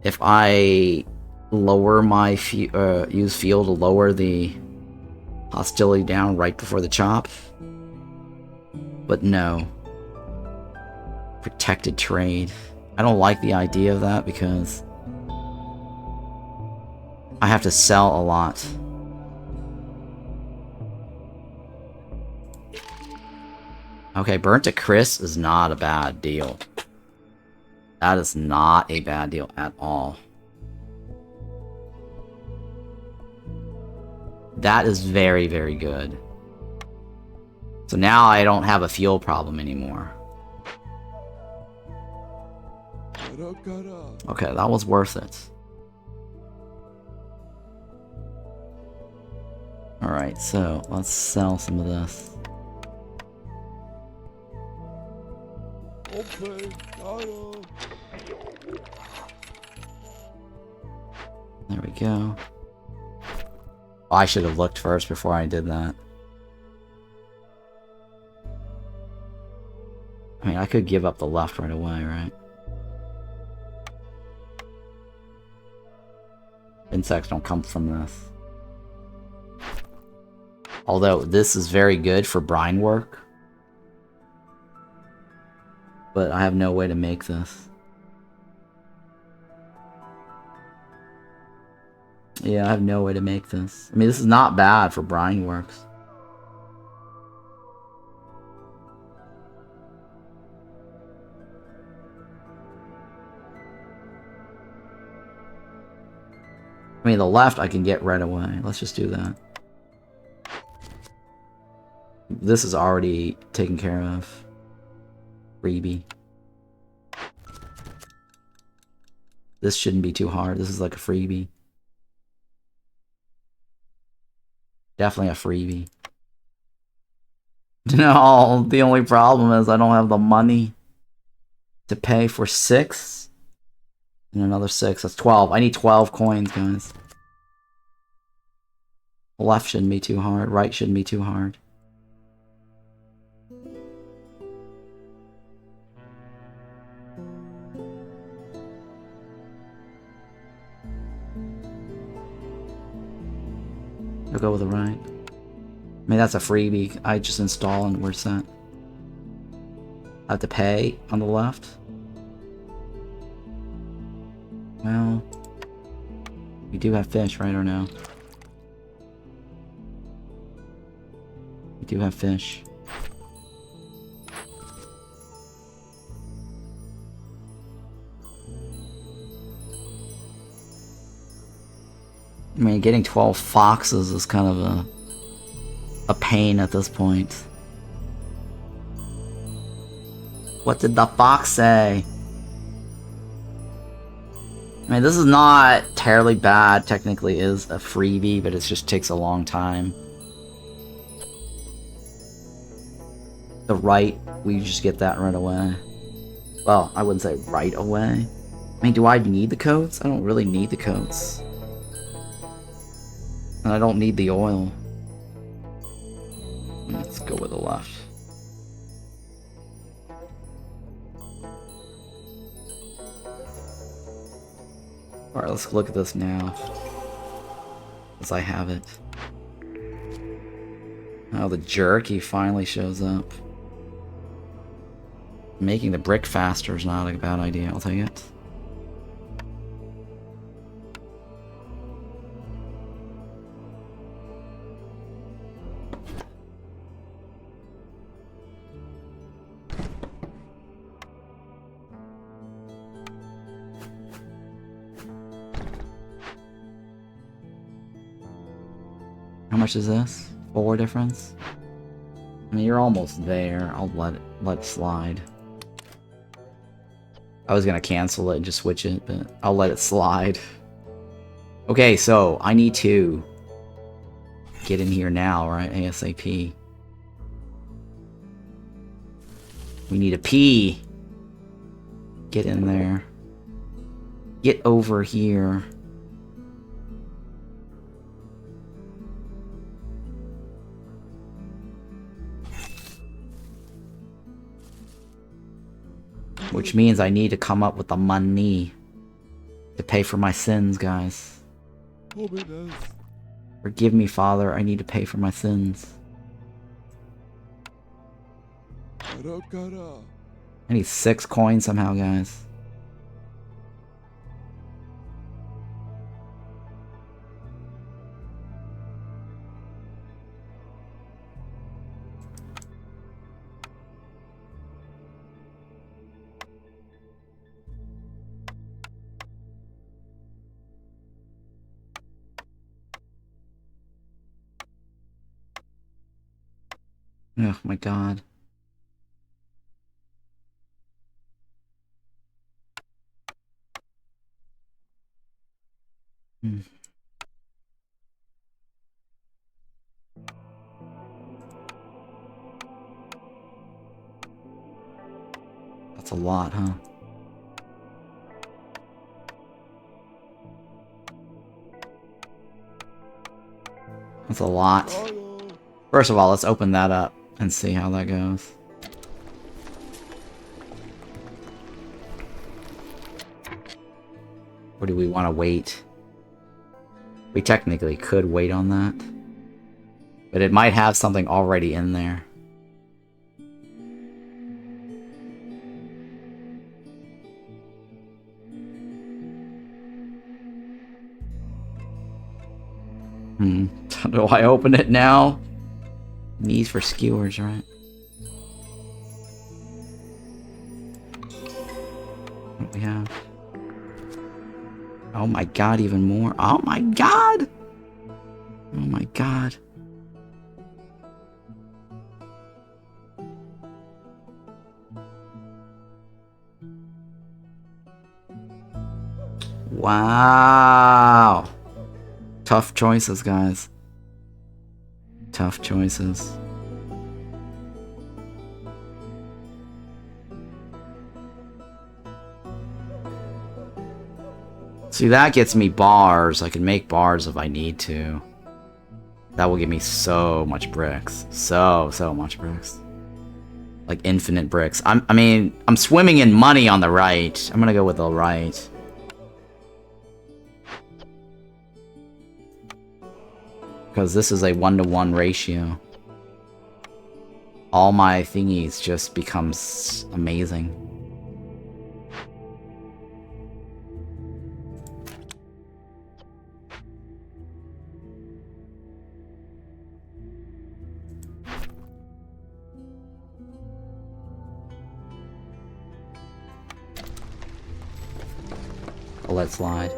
if I lower my... use fuel to lower the hostility down right before the chop. But no. Protected trade. I don't like the idea of that because I have to sell a lot. Okay, burnt to crisp is not a bad deal. That is not a bad deal at all. That is very, very good. So now I don't have a fuel problem anymore. Okay, that was worth it. Alright, so let's sell some of this. There we go. Oh, I should have looked first before I did that. I mean, I could give up the left right away, right? Insects don't come from this. Although, this is very good for brine work. But I have no way to make this. Yeah, I have no way to make this. I mean, this is not bad for brine works. I mean, the left I can get right away. Let's just do that. This is already taken care of. Freebie. This shouldn't be too hard. This is like a freebie. Definitely a freebie. No, the only problem is I don't have the money to pay for 6. And another 6. That's 12. I need 12 coins, guys. Left shouldn't be too hard. Right shouldn't be too hard. I'll go with the right. I mean, that's a freebie. I just install and we're set. I have to pay on the left. Well, we do have fish, right, or no? We do have fish. I mean, getting 12 foxes is kind of a pain at this point. What did the fox say? I mean, this is not terribly bad. Technically, it is a freebie, but it just takes a long time. The right, we just get that right away. Well, I wouldn't say right away. I mean, do I need the coats? I don't really need the coats. And I don't need the oil. Let's go with the left. Alright, let's look at this now. As I have it. Oh, the jerky finally shows up. Making the brick faster is not a bad idea, I'll take it. How much is this? 4 difference? I mean, you're almost there. I'll let it slide. I was gonna cancel it and just switch it, but I'll let it slide. Okay, so I need to get in here now, right? ASAP. We need a P. Get in there. Get over here. Which means I need to come up with the money to pay for my sins, guys. Forgive me, Father. I need to pay for my sins. I need 6 coins somehow, guys. Oh my god. That's a lot, huh? That's a lot. First of all, let's open that up and see how that goes. Or do we want to wait? We technically could wait on that. But it might have something already in there. Do I open it now? Knees for skewers, right? What do we have? Oh my god, even more. Oh my god! Oh my god. Wow. Tough choices, guys. Tough choices. See, that gets me bars. I can make bars if I need to. That will give me so much bricks. So much bricks. Like infinite bricks. I mean, I'm swimming in money on the right. I'm gonna go with the right. Because this is a 1-to-1 ratio. All my thingies just becomes amazing. Well, let's slide.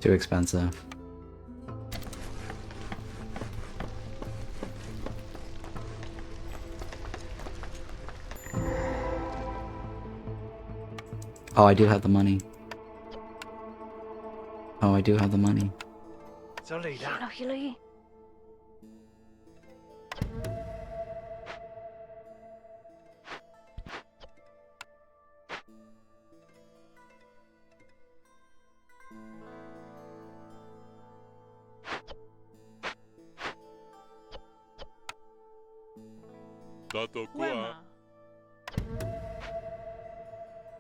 Too expensive. Oh, I do have the money. Oh, I do have the money.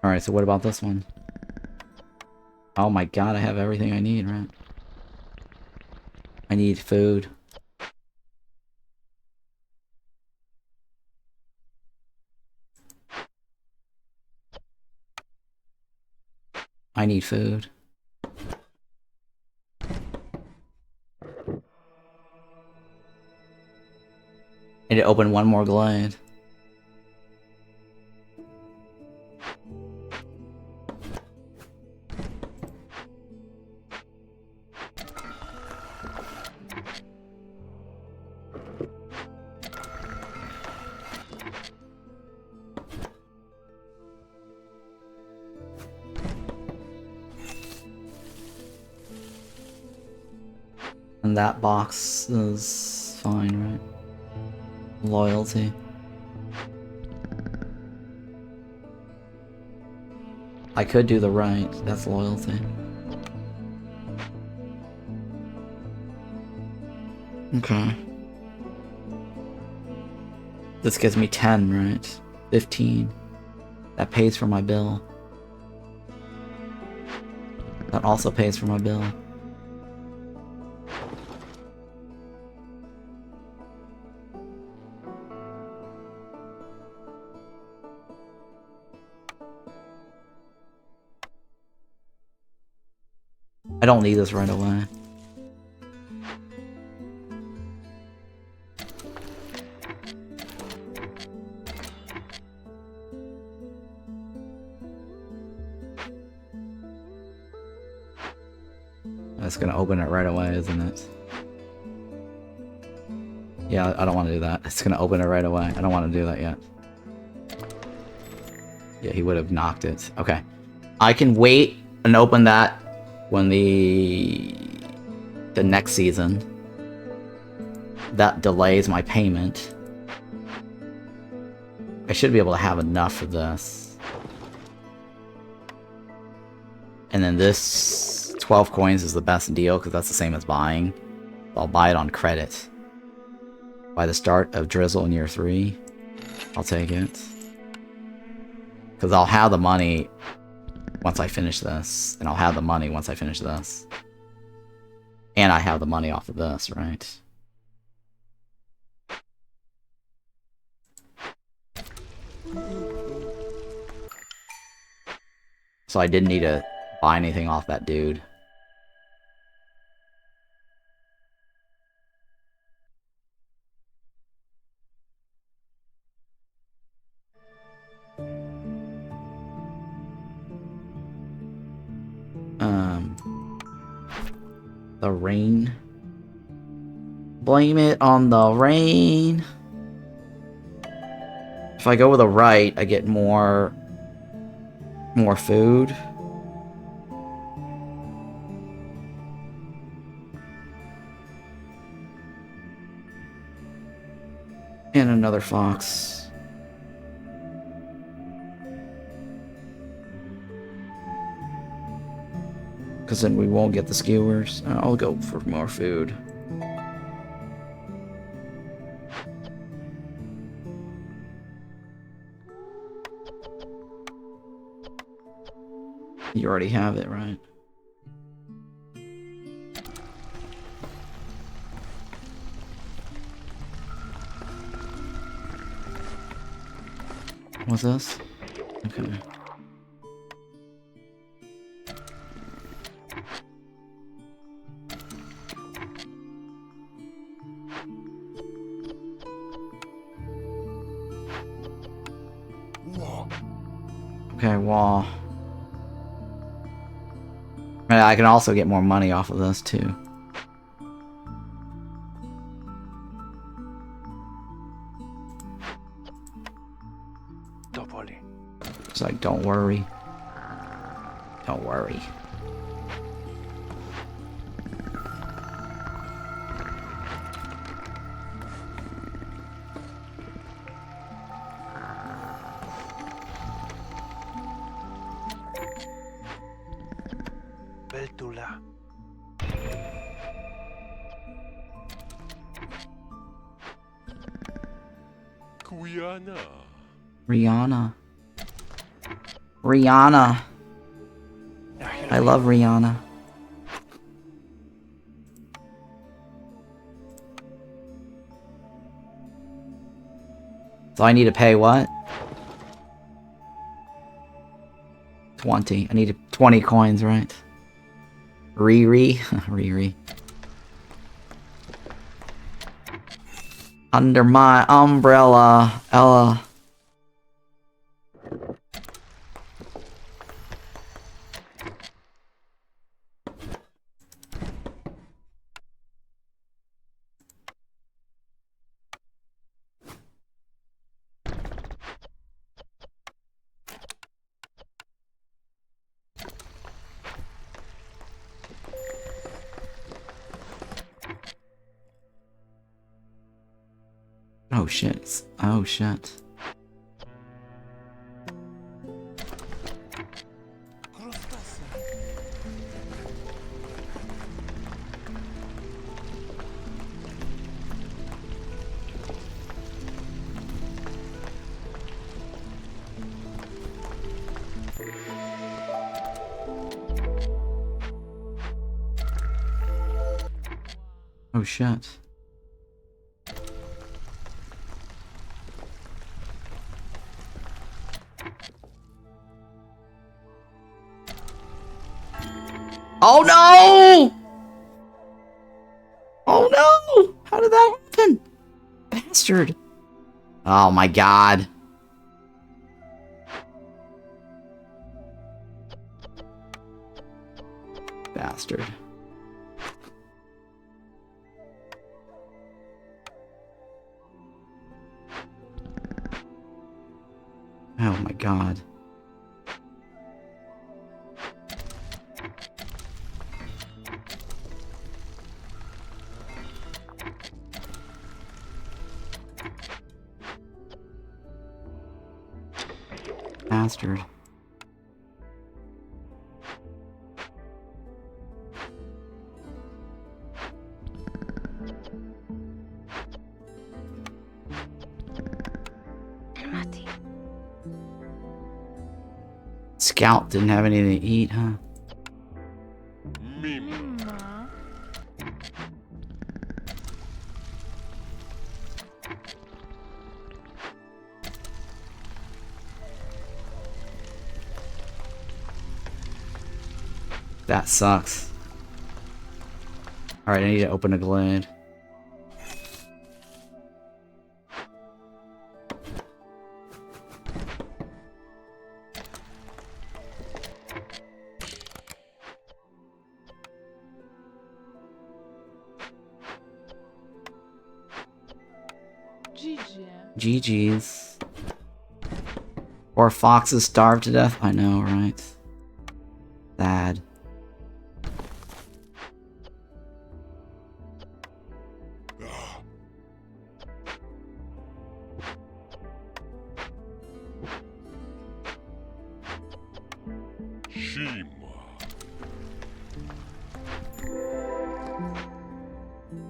Alright, so what about this one? Oh my god, I have everything I need, right? I need food. I need food. I need to open one more glade. And that box is fine, right? Loyalty. I could do the right. That's loyalty. Okay. This gives me 10, right? 15. That pays for my bill. That also pays for my bill. I don't need this right away. That's gonna open it right away, isn't it? Yeah, I don't want to do that. It's gonna open it right away. I don't want to do that yet. Yeah, he would have knocked it. Okay. I can wait and open that when the next season. That delays my payment. I should be able to have enough for this. And then this 12 coins is the best deal because that's the same as buying. I'll buy it on credit. By the start of Drizzle in year 3, I'll take it. Because I'll have the money once I finish this. And I'll have the money once I finish this. And I have the money off of this, right? So I didn't need to buy anything off that dude. The rain. Blame it on the rain. If I go with a right, I get more food. And another fox. Because then we won't get the skewers. I'll go for more food. You already have it, right? What's this? Okay. Okay, wall. And I can also get more money off of this too. It's like, don't worry. Don't worry. Beltula. Quiana. Rihanna. Rihanna. I love Rihanna. So I need to pay what? 20. I need 20 coins, right? Riri. Riri. Under my umbrella, Ella. Oh shit. Oh shit. Oh shit. Oh no! Oh no! How did that happen? Bastard. Oh my god. Bastard. Oh my god. Bastard. scout didn't have anything to eat, huh? Mima. That sucks. Alright, I need to open a glade. GG's. Or foxes starved to death? I know, right? Sad. Shima.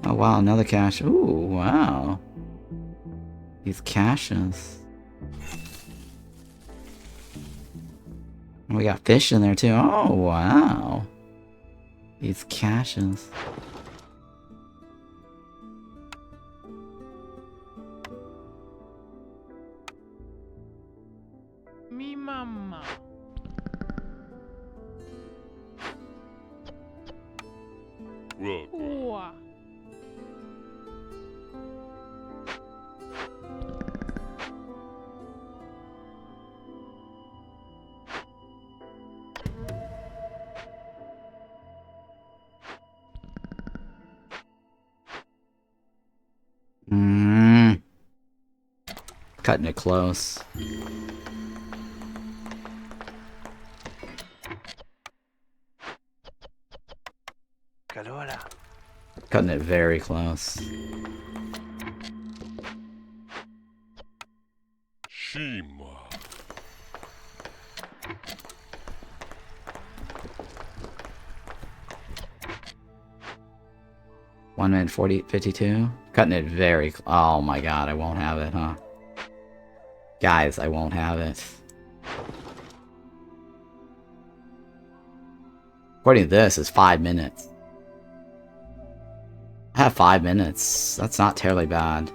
Oh wow, another cache. Ooh, wow. These caches. We got fish in there too. Oh wow. These caches. Mi mamma. Rogue. Ua. Cutting it close. Cutting it very close. Shima. One minute 52. Cutting it very. Oh my god, I won't have it, huh? Guys, I won't have it. According to this, it's 5 minutes. I have 5 minutes. That's not terribly bad.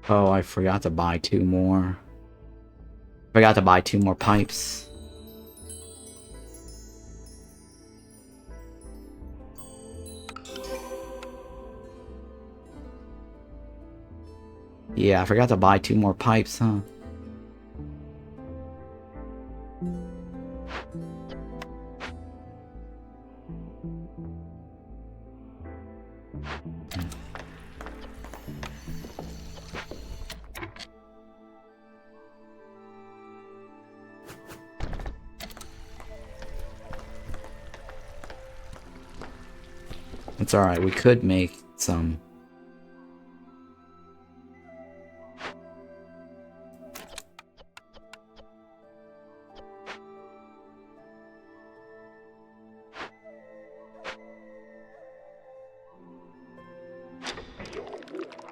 Oh, I forgot to buy 2 more. Forgot to buy 2 more pipes. Yeah, I forgot to buy 2 more pipes, huh? It's alright, we could make some.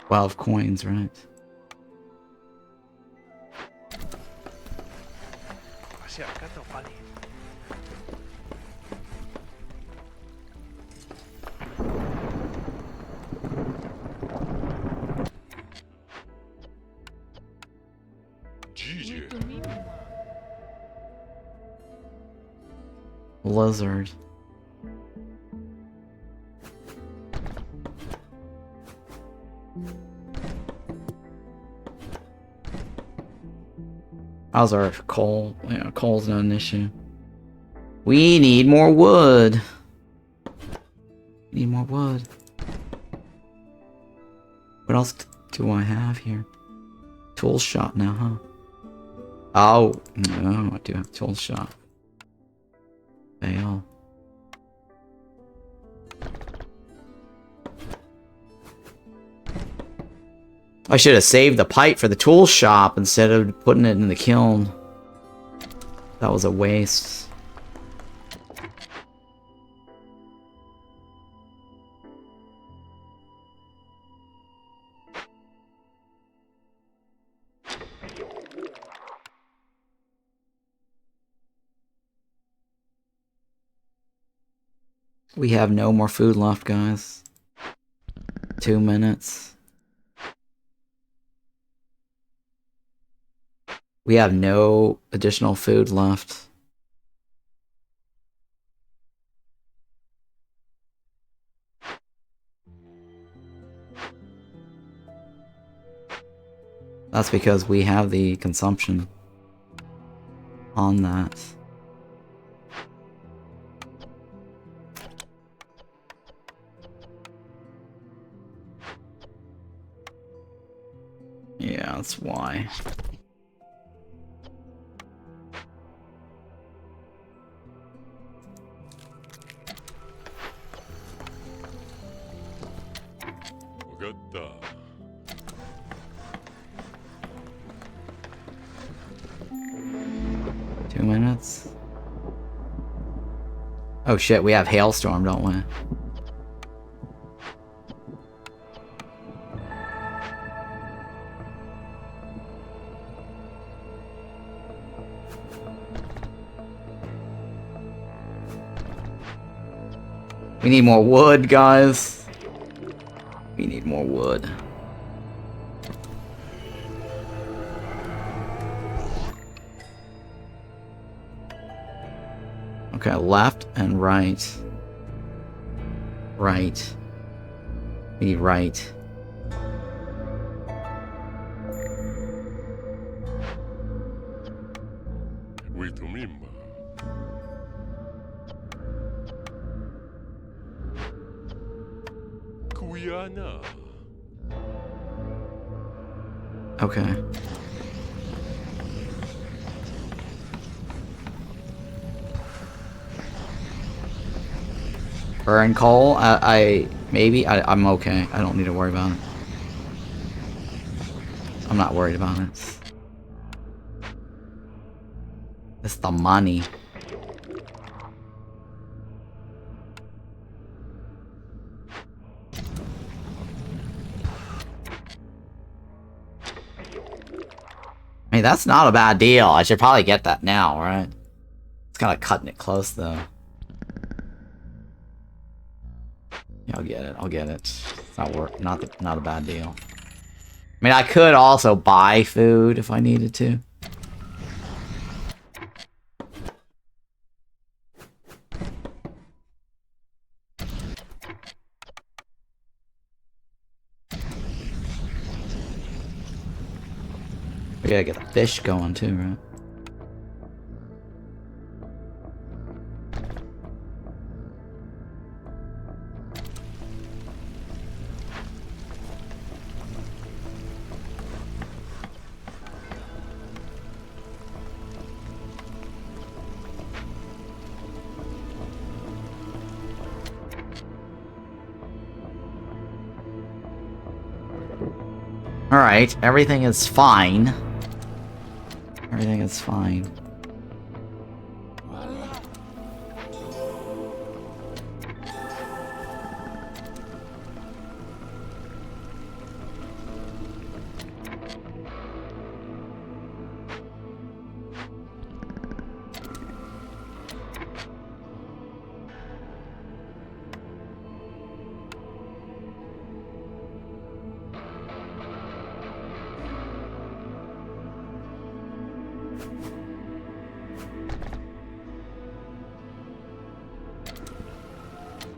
$12 coins, right? Lizard. How's our coal? Yeah, coal's not an issue. We need more wood. Need more wood. What else do I have here? Tool shop now, huh? Oh, no, I do have tool shop. Fail. I should have saved the pipe for the tool shop instead of putting it in the kiln. That was a waste. We have no more food left, guys. 2 minutes. We have no additional food left. That's because we have the consumption on that. Yeah, that's why. Vagata. 2 minutes. Oh shit, we have hailstorm, don't we? We need more wood, guys. We need more wood. Okay, left and right. Right. We need right. Witumima. Kuyana. Okay. Burn coal? I'm okay. I don't need to worry about it. I'm not worried about it. It's the money. I mean, that's not a bad deal. I should probably get that now, right? It's kind of cutting it close, though. Yeah, I'll get it. I'll get it. It's not a bad deal. I mean, I could also buy food if I needed to. We gotta get the fish going too, right? Alright, everything is fine. Everything is fine.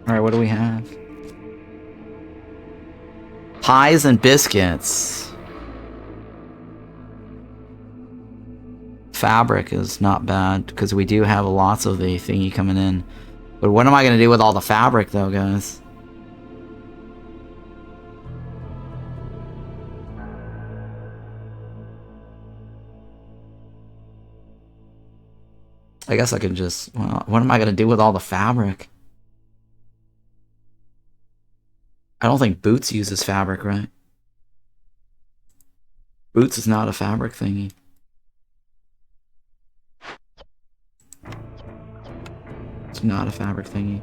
Alright, what do we have? Pies and biscuits. Fabric is not bad, because we do have lots of the thingy coming in. But what am I going to do with all the fabric, though, guys? I guess I can just... Well, what am I going to do with all the fabric? I don't think Boots uses fabric, right? Boots is not a fabric thingy. It's not a fabric thingy.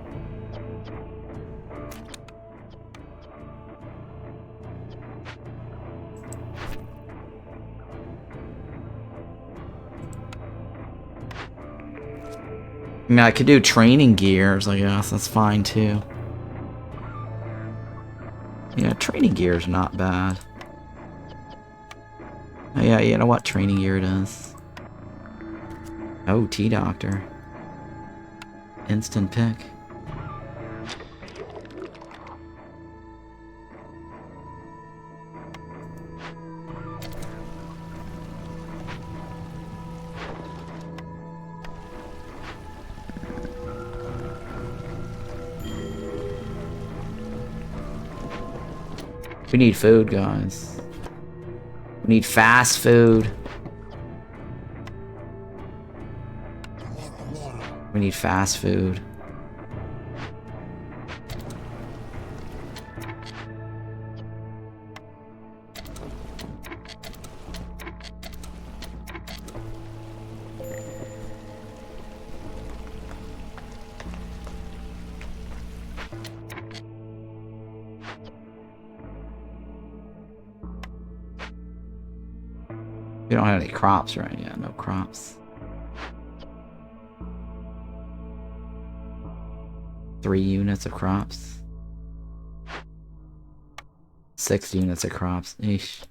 I mean, I could do training gears, I guess. That's fine, too. Yeah, training gear's not bad. Oh, yeah, you know what training gear it is. Oh, T-Doctor. Instant pick. We need food, guys. We need fast food. We need fast food. We don't have any crops, right? Yeah, no crops. 3 units of crops. 6 units of crops. Eesh.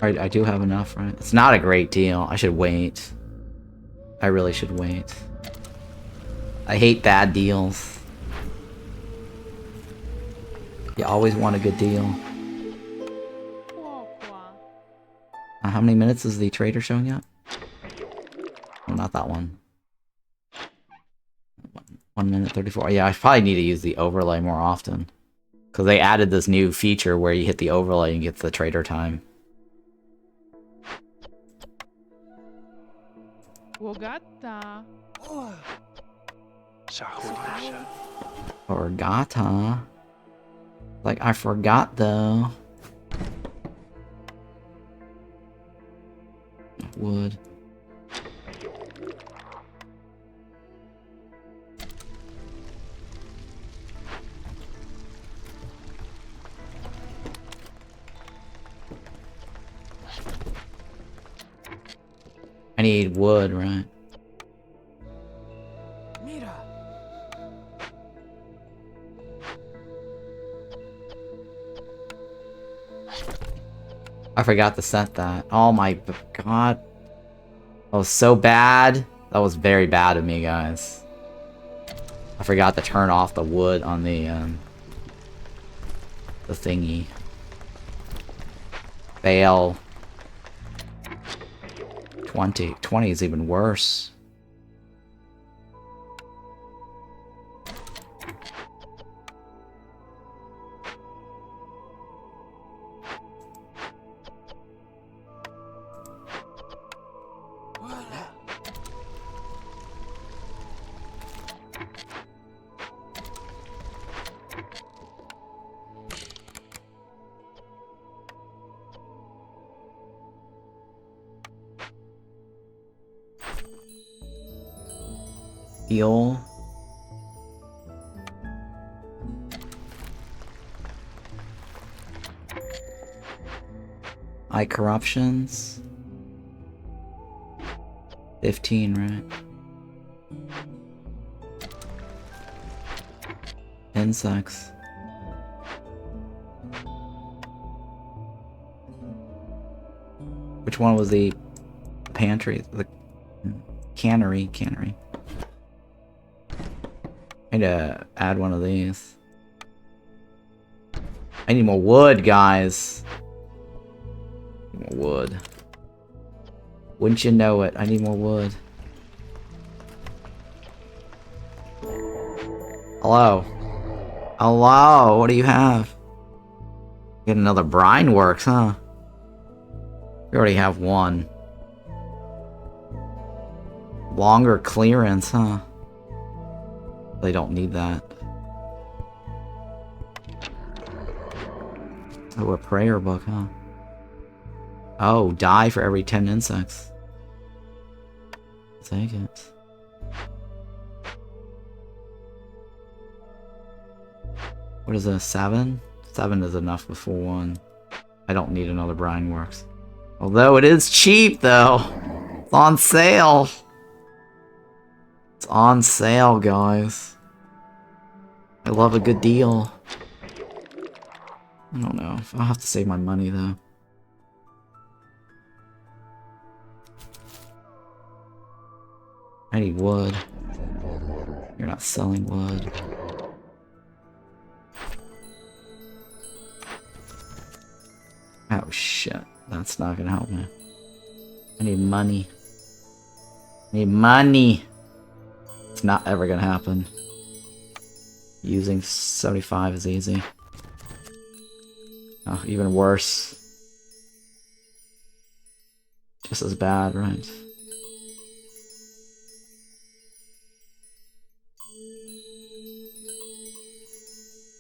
I do have enough, right? It's not a great deal. I should wait. I really should wait. I hate bad deals. You always want a good deal. How many minutes is the trader showing up? Oh, not that one. 1 minute 34. Yeah, I probably need to use the overlay more often. Because they added this new feature where you hit the overlay and get the trader time. Forgata. Like, I forgot, though. Wood. I need wood, right? I forgot to set that. Oh my god. That was so bad. That was very bad of me, guys. I forgot to turn off the wood on the thingy. Fail. 20. 20 is even worse. Heal. Eye corruptions. 15, right? insects. Which one was the pantry? The cannery. I need to add one of these. I need more wood, guys. More wood. Wouldn't you know it? I need more wood. Hello. Hello, what do you have? Get another brine works, huh? We already have one. Longer clearance, huh? They don't need that. Oh, a prayer book, huh? Oh, die for every 10 insects. Take it. What is this, 7? 7 is enough before 1. I don't need another brine works. Although it is cheap, though. It's on sale. It's on sale, guys. I love a good deal. I don't know. I'll have to save my money, though. I need wood. You're not selling wood. Oh shit, that's not gonna help me. I need money. I need money! It's not ever gonna happen. Using 75 is easy. Oh, even worse. Just as bad, right?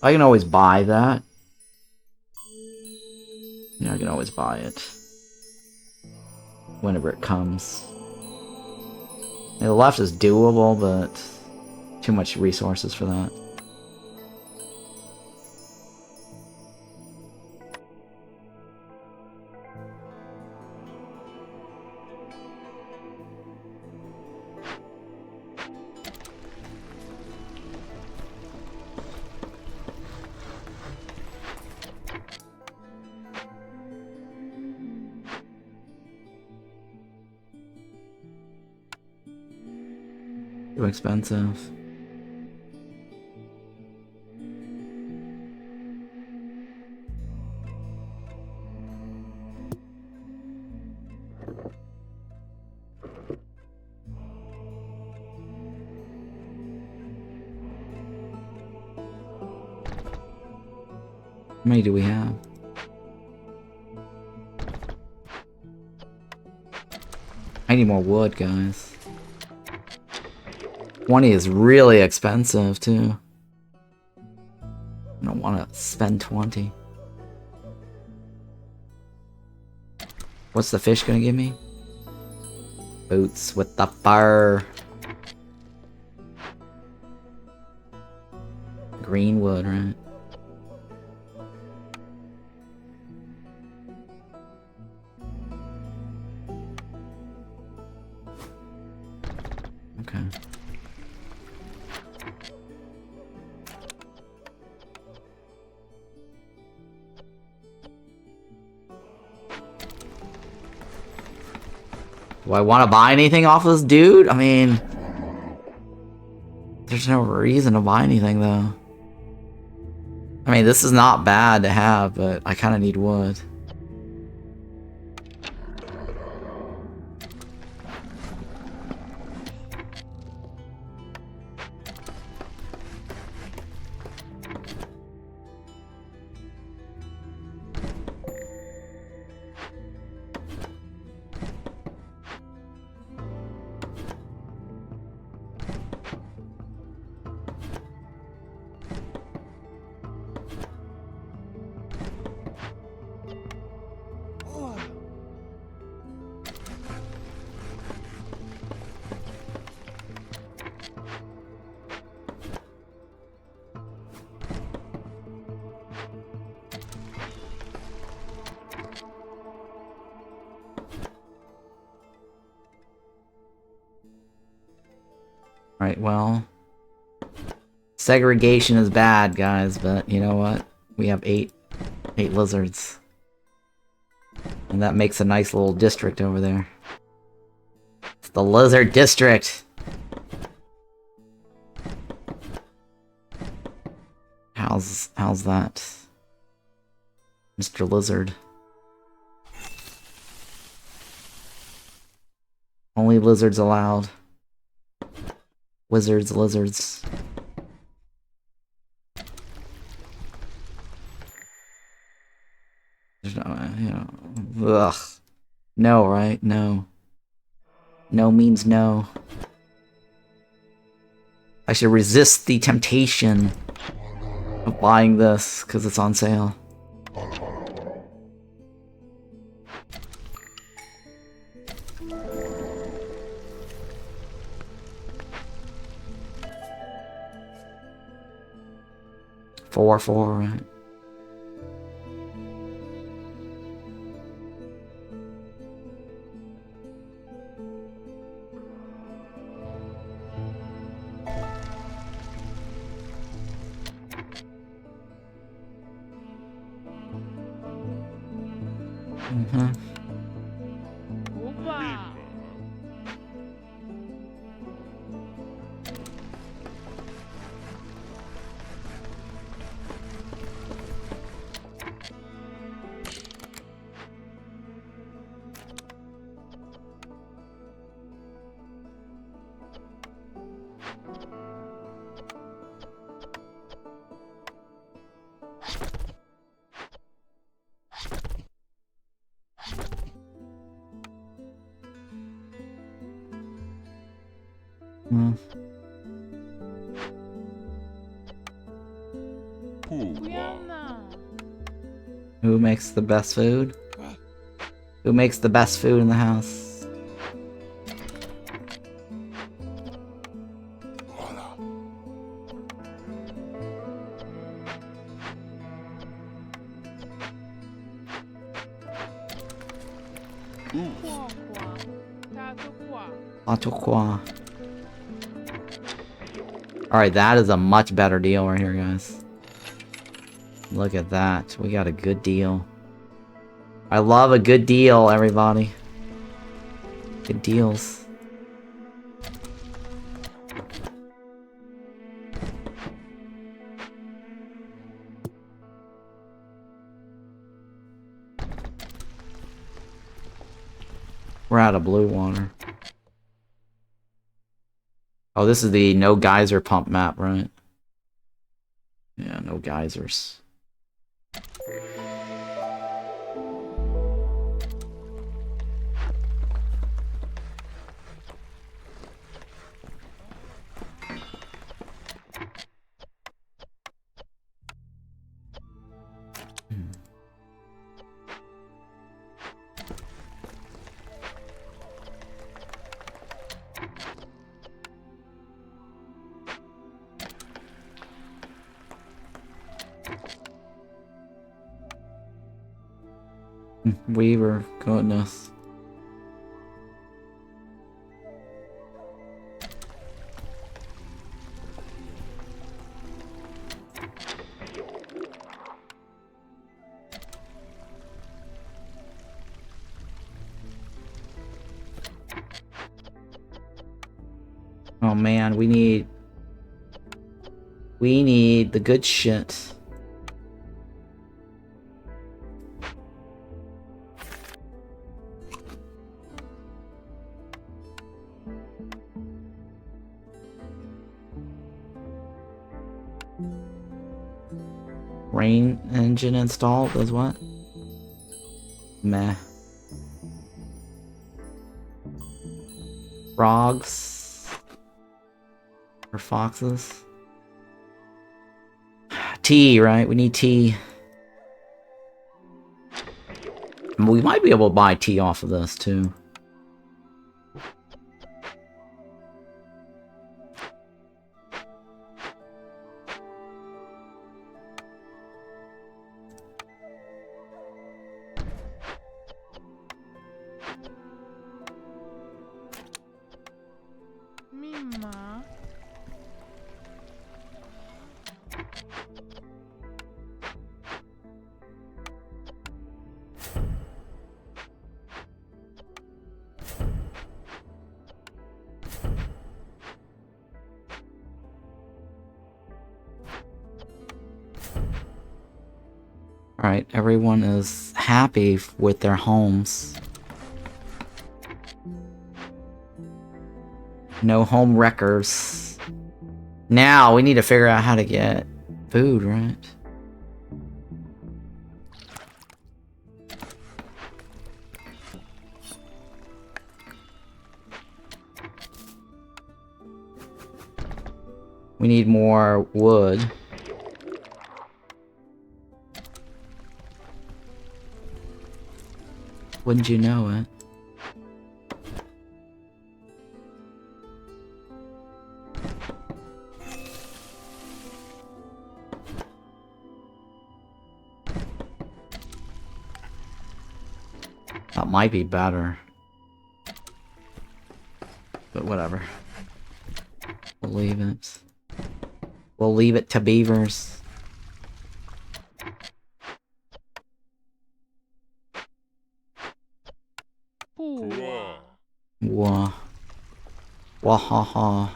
I can always buy that. Yeah, I can always buy it. Whenever it comes. Yeah, the left is doable, but too much resources for that. Too expensive. How many do we have? I need more wood, guys. 20 is really expensive, too. I don't want to spend 20. What's the fish gonna give me? Boots with the fur. Green wood, right? Okay. Do I want to buy anything off this dude? I mean, there's no reason to buy anything, though. I mean, this is not bad to have, but I kind of need wood. Right, well, Segregation is bad, guys, but you know what? We have eight lizards. And that makes a nice little district over there. It's the lizard district! How's that? Mr. Lizard. Only lizards allowed. Wizards, lizards. There's no, you know, ugh. No, right? No. No means no. I should resist the temptation of buying this because it's on sale. Four, right? Opa! Brianna. Who makes the best food? Who makes the best food in the house? Alright, that is a much better deal right here, guys. Look at that. We got a good deal. I love a good deal, everybody. Good deals. We're out of blue water. Oh, this is the no geyser pump map, right? Yeah, no geysers. Weaver, goodness. Oh man, we need the good shit. Rain engine installed, does what? Meh. Frogs. Or foxes. Tea, right? We need tea. We might be able to buy tea off of this, too. Alright, everyone is happy with their homes. No home wreckers. Now, we need to figure out how to get food, right? We need more wood. Wouldn't you know it? That might be better. But whatever. We'll leave it. We'll leave it to Beavers. Wow. Wah. Wahaha.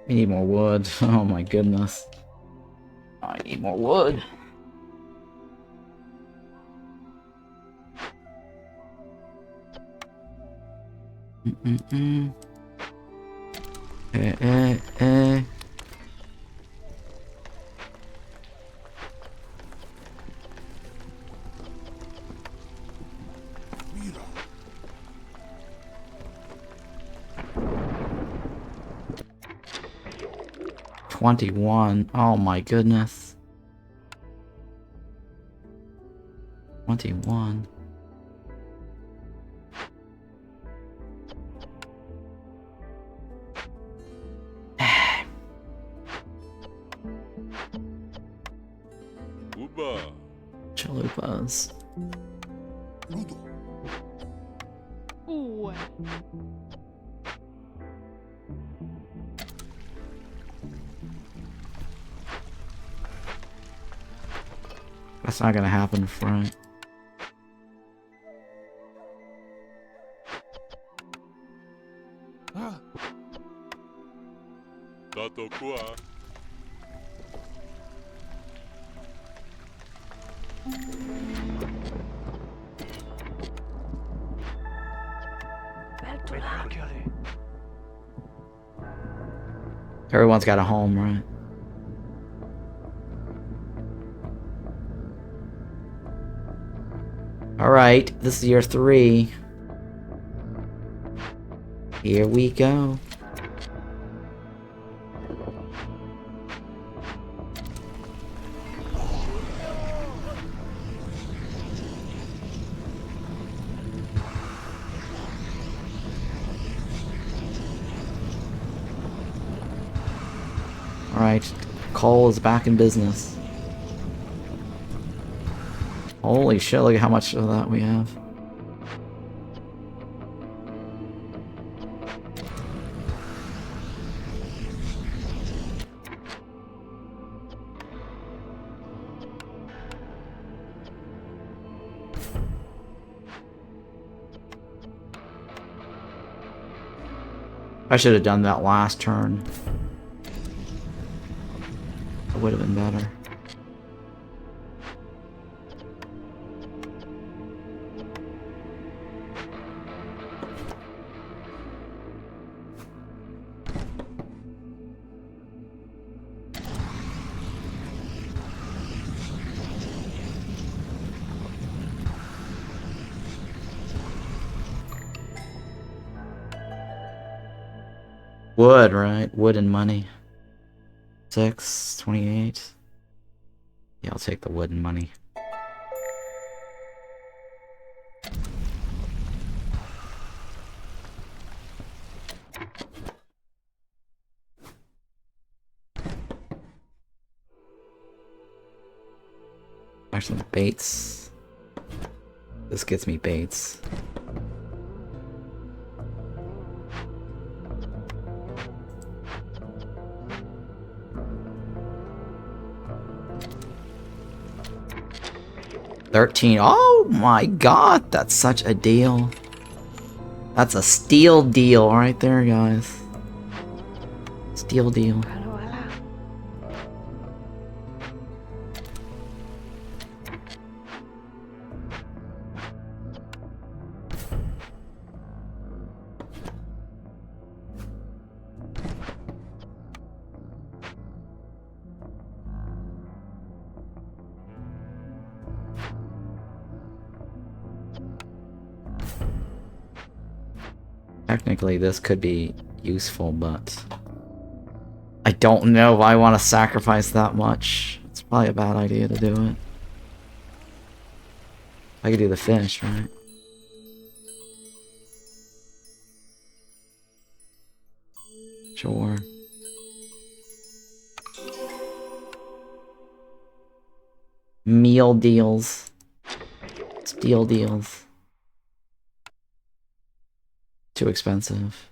We need more wood. Oh my goodness. I need more wood. Eh. 21. Oh my goodness. 21. Uba. Chalupas. Uè. That's not gonna happen, front. Dato qua. Everyone's got a home, right? Alright, this is year 3. Here we go. Alright, coal is back in business. Holy shit, look at how much of that we have. I should have done that last turn. It would have been better. Wood, right? Wood and money. 6, 28. Yeah, I'll take the wood and money. Actually, baits. This gets me baits. 13. Oh my god, that's such a deal. That's a steal deal right there, guys. Steal deal. Technically, this could be useful, but I don't know if I want to sacrifice that much. It's probably a bad idea to do it. I could do the fish, right? Sure. Meal deals. Steal deals. Too expensive.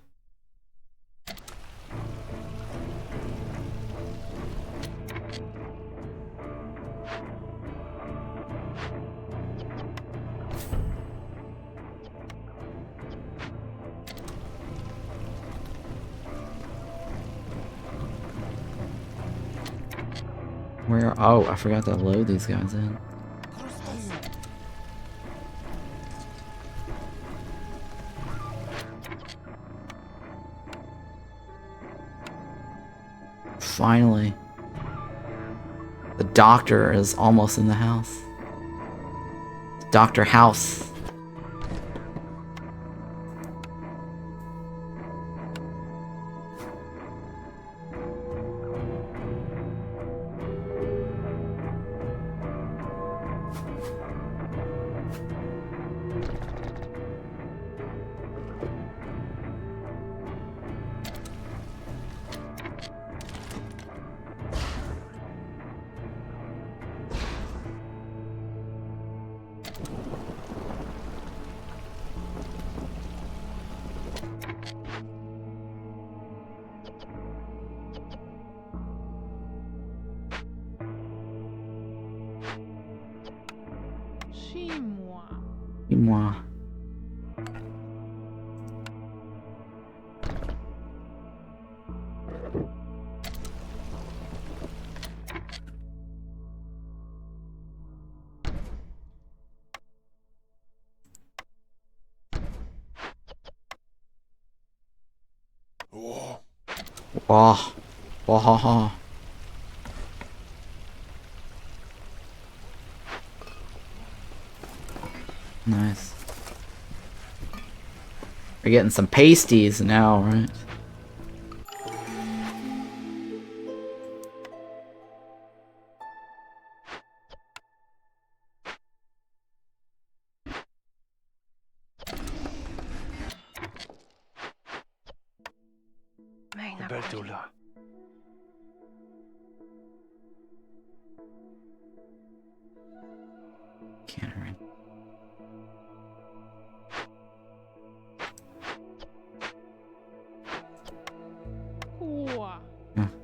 Where? Oh, I forgot to load these guys in. Finally. The doctor is almost in the house. Dr. House. Moi. Wah. Wah. Nice. We're getting some pasties now, right?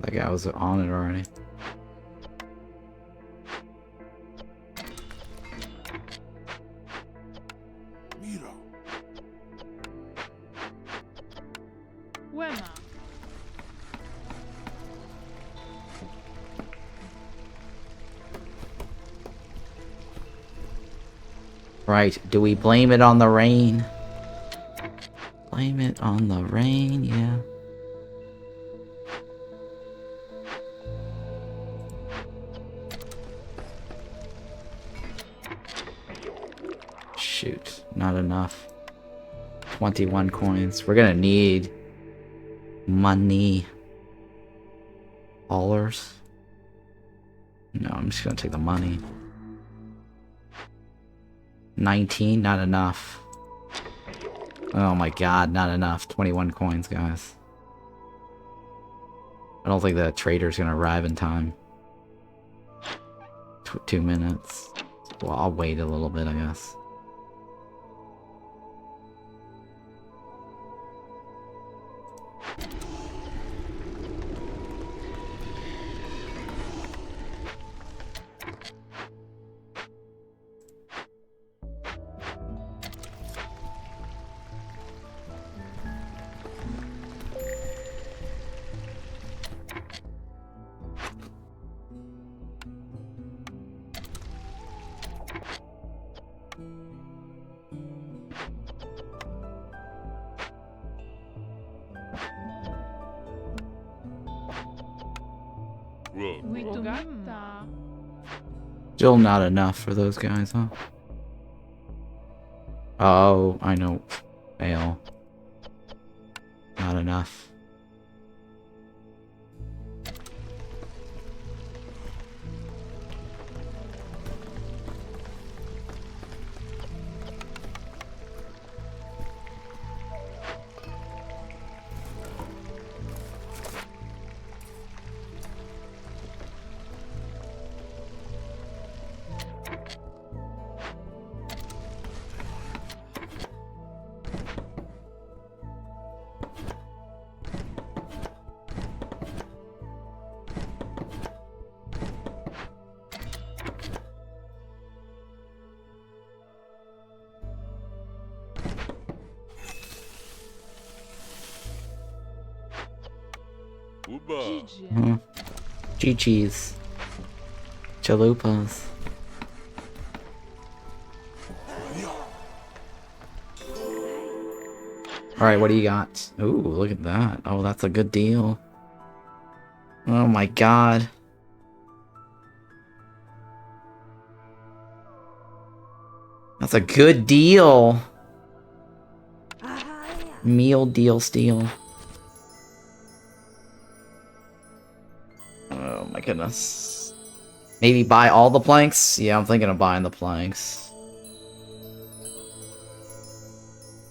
That guy was on it already. Right, do we blame it on the rain? Blame it on the rain, yeah. Shoot, not enough. 21 coins. We're gonna need money. Dollars? No, I'm just gonna take the money. 19, not enough. Oh my god, not enough. 21 coins, guys. I don't think the trader's gonna arrive in time. 2 minutes. Well, I'll wait a little bit, I guess. Rook. Rogata. Still not enough for those guys, huh? Oh, I know. Fail. Not enough. Uba. Gigi. GG's. Chalupas. Alright, what do you got? Ooh, look at that. Oh, that's a good deal. Oh my god. That's a good deal. Meal deal steal. Oh my goodness. Maybe buy all the planks? Yeah, I'm thinking of buying the planks.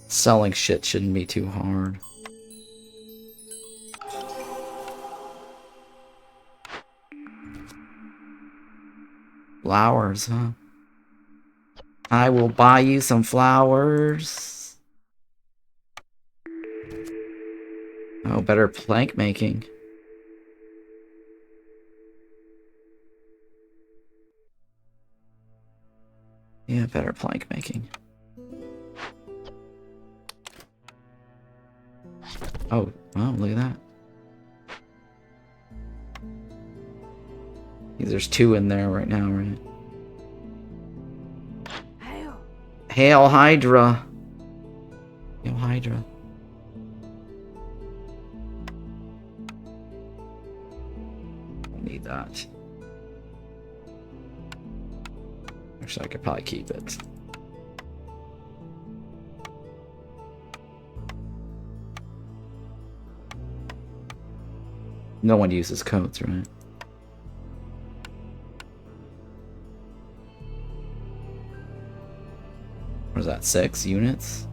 Selling shit shouldn't be too hard. Flowers, huh? I will buy you some flowers. Oh, better plank making. Yeah, better plank making. Oh, wow, look at that. There's 2 in there right now, right? Hail Hydra! Hail Hydra. Don't need that. Actually, I could probably keep it. No one uses coats, right? What is that, 6 units?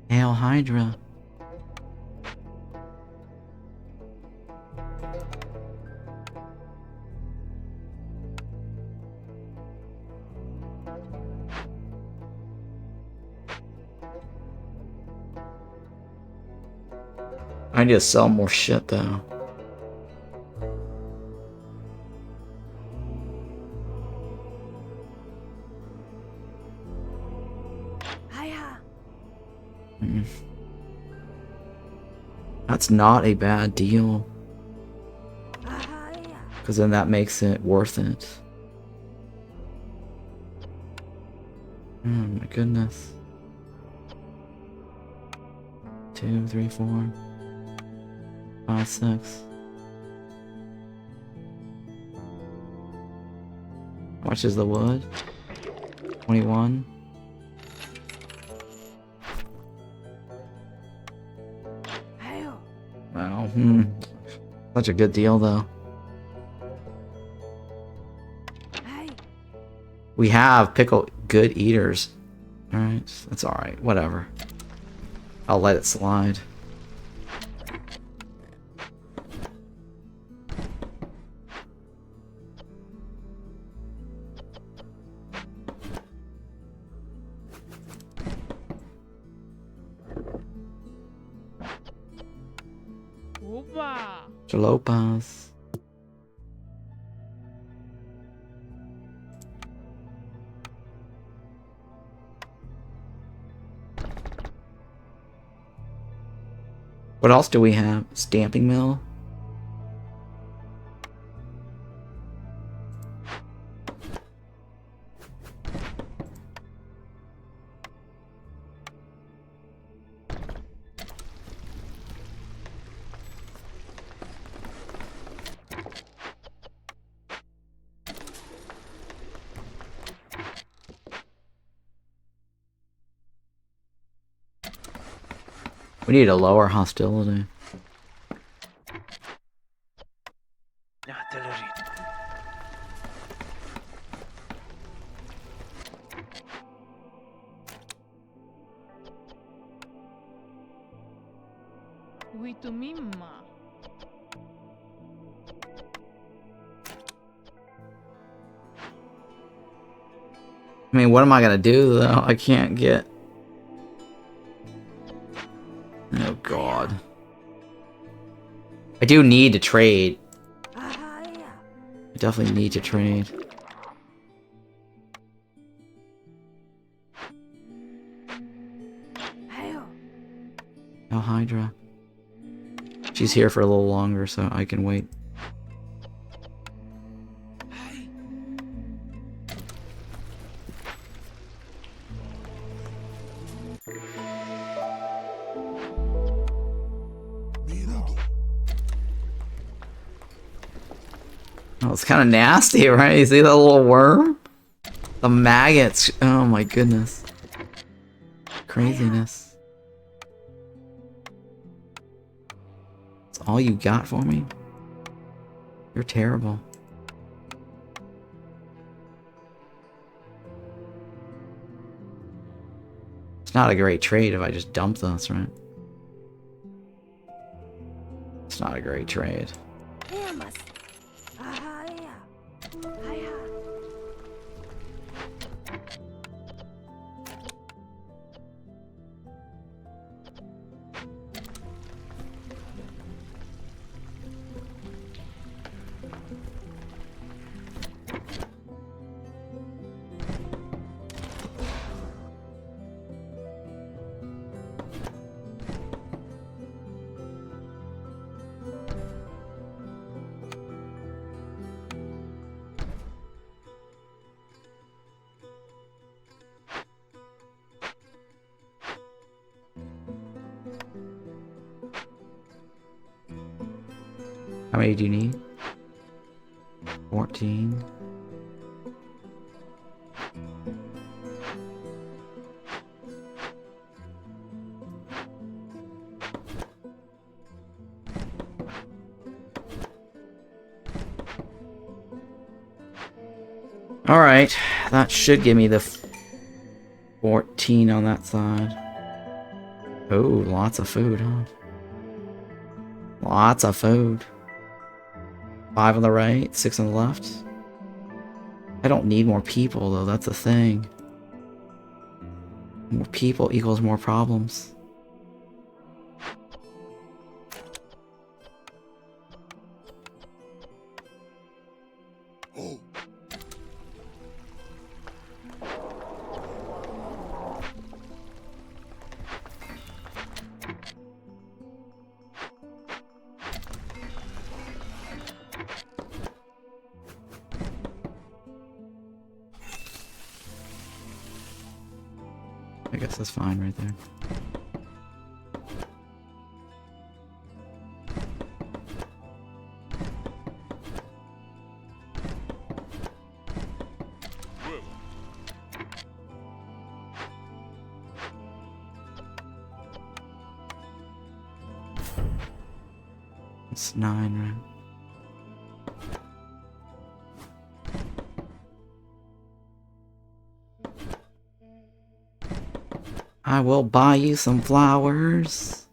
Hail Hydra. I need to sell more shit though. That's not a bad deal. Because then that makes it worth it. Oh my goodness. 2, 3, 4, 5, 6. How much is the wood? 21. Wow, such a good deal though. We have good eaters. Alright, that's alright, whatever. I'll let it slide. Opa. Jalopas. What else do we have? Stamping mill? We need to lower hostility. Witumimma. I mean, what am I gonna do though? I can't get... Oh god. I do need to trade. I definitely need to trade. Oh, Hydra. She's here for a little longer, so I can wait. Oh, it's kind of nasty, right? You see that little worm? The maggots. Oh my goodness. Craziness. That's all you got for me? You're terrible. It's not a great trade if I just dump this, right? It's not a great trade. How many do you need? 14. Alright, that should give me the 14 on that side. Oh, lots of food, huh? Lots of food. 5 on the right, 6 on the left. I don't need more people, though. That's the thing. More people equals more problems. I guess that's fine right there. It's 9, right? I will buy you some flowers.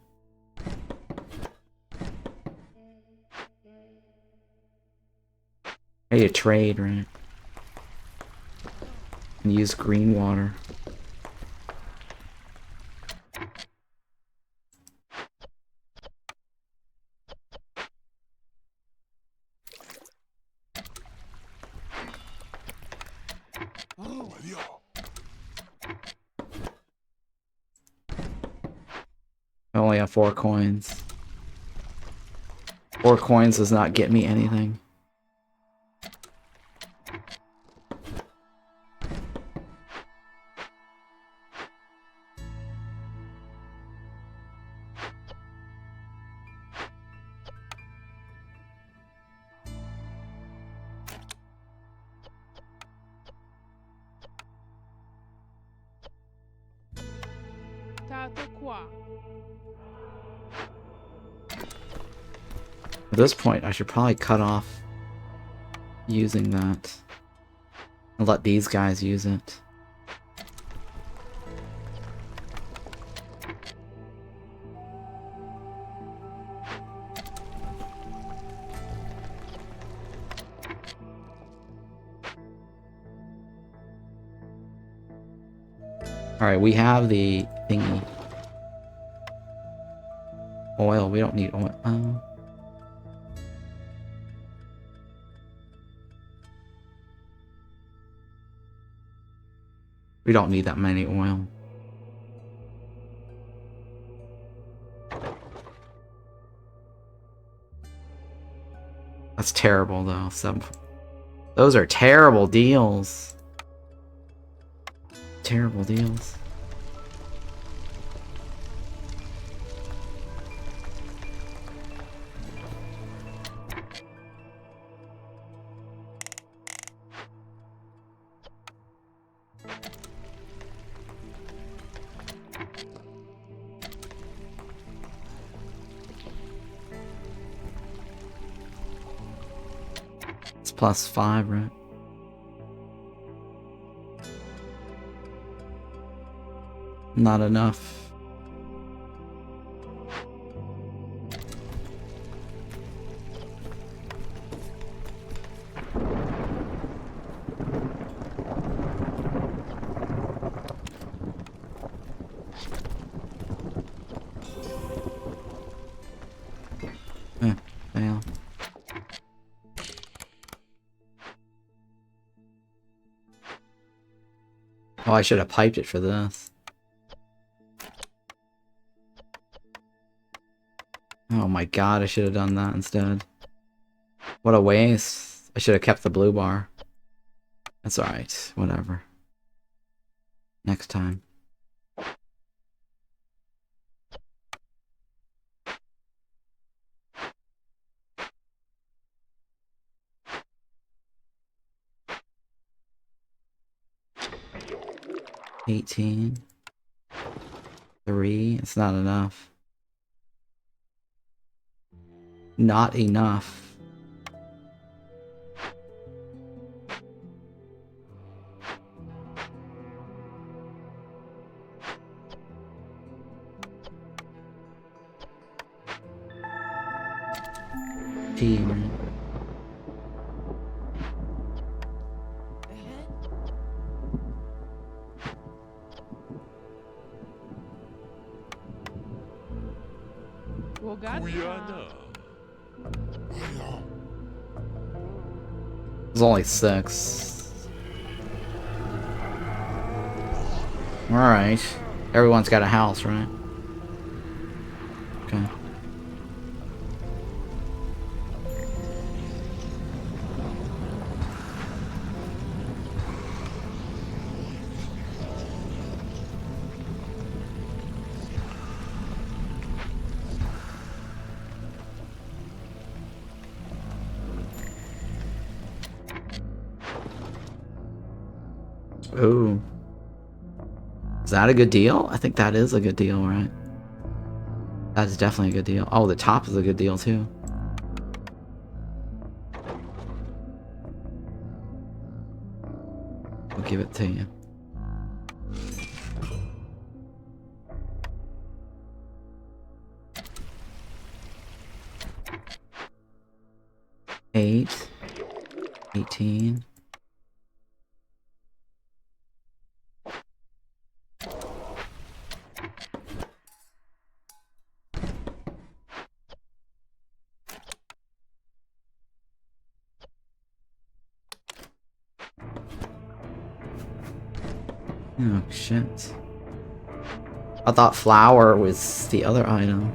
I need to trade, right? And use green water. I only have 4 coins. 4 coins does not get me anything. Dato qua. At this point, I should probably cut off using that and let these guys use it. Alright, we have the thingy. Oil, we don't need oil. We don't need that many oil. That's terrible though. Those are terrible deals. Terrible deals. It's +5, right? Not enough. Fail. Oh, I should have piped it for this. Oh my god, I should have done that instead. What a waste. I should have kept the blue bar. That's alright, whatever. Next time. $18. 3. It's not enough. Not enough. T, right? Guyana. There's only 6. Alright. Everyone's got a house, right? Okay. Ooh. Is that a good deal? I think that is a good deal, right? That is definitely a good deal. Oh, the top is a good deal, too. I'll give it to you. $8. 18. Oh, shit. I thought flour was the other item.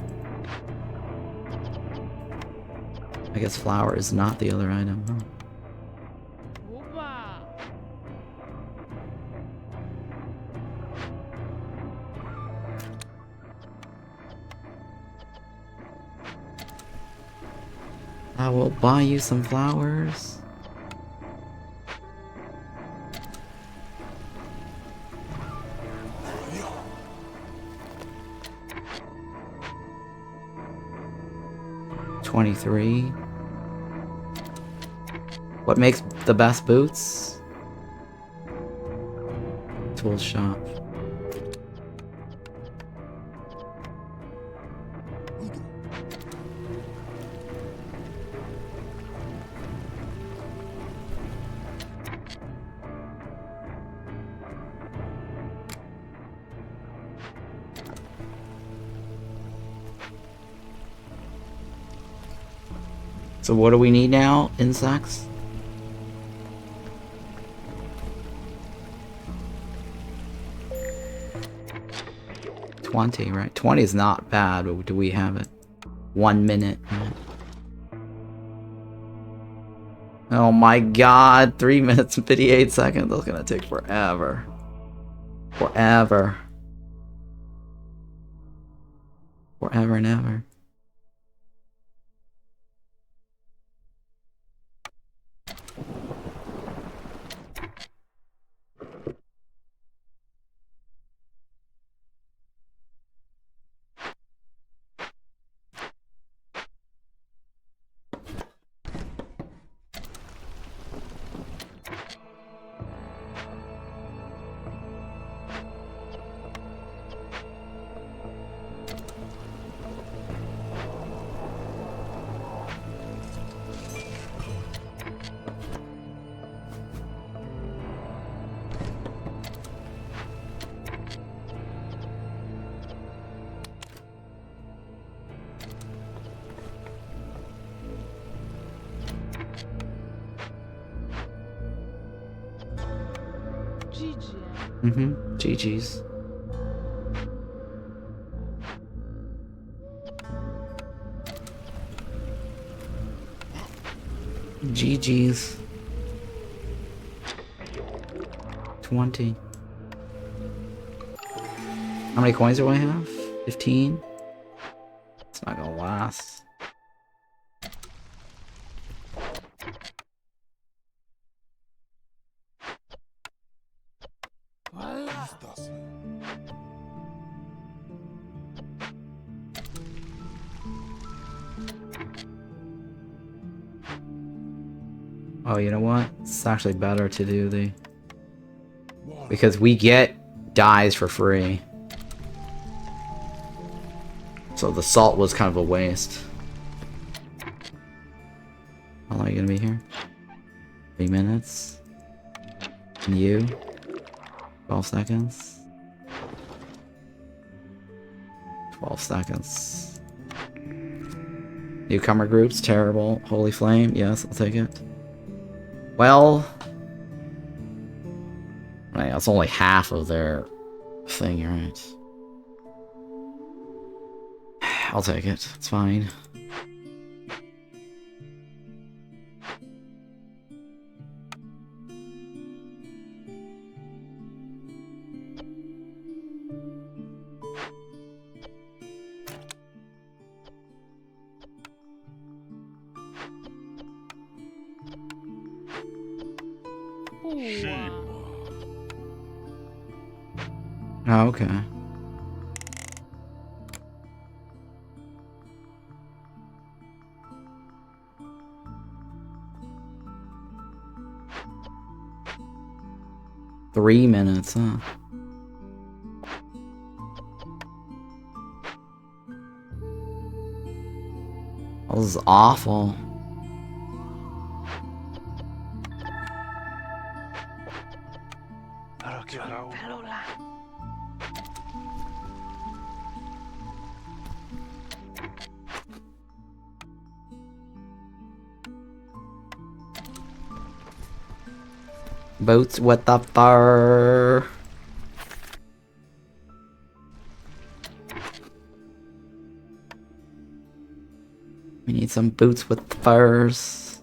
I guess flour is not the other item, huh? Opa. I will buy you some flowers. 23. What makes the best boots? Tool shop. So what do we need now? Insects? $20, right? 20 is not bad, but do we have it? 1 minute. Oh my god, 3 minutes and 58 seconds. That's gonna take forever. Forever. Forever and ever. GG's. GG's. 20. How many coins do I have? 15? It's not gonna last. Oh, you know what? It's actually better to do the... because we get dyes for free. So the salt was kind of a waste. How long are you gonna be here? 3 minutes. And you? 12 seconds. 12 seconds. Newcomer groups, terrible. Holy Flame, yes, I'll take it. Well, right, that's only half of their thing, right? I'll take it. It's fine. Oh, okay. Three minutes, huh? Oh, this is awful. Boots with the fur. We need some boots with furs.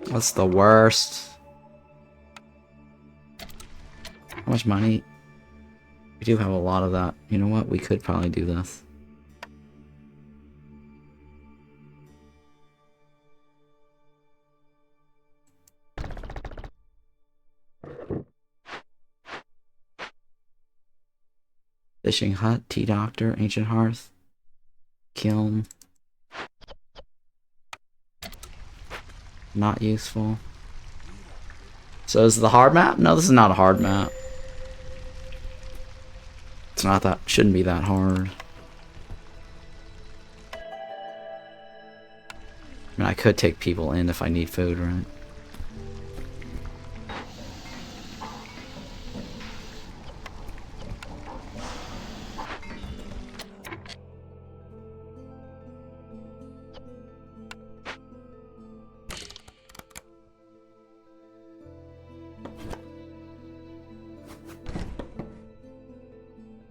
What's the worst? How much money? We do have a lot of that. You know what? We could probably do this. Fishing hut, tea doctor, ancient hearth, kiln. Not useful. So is the hard map? No, this is not a hard map. It's not that, shouldn't be that hard. I mean, I could take people in if I need food, right?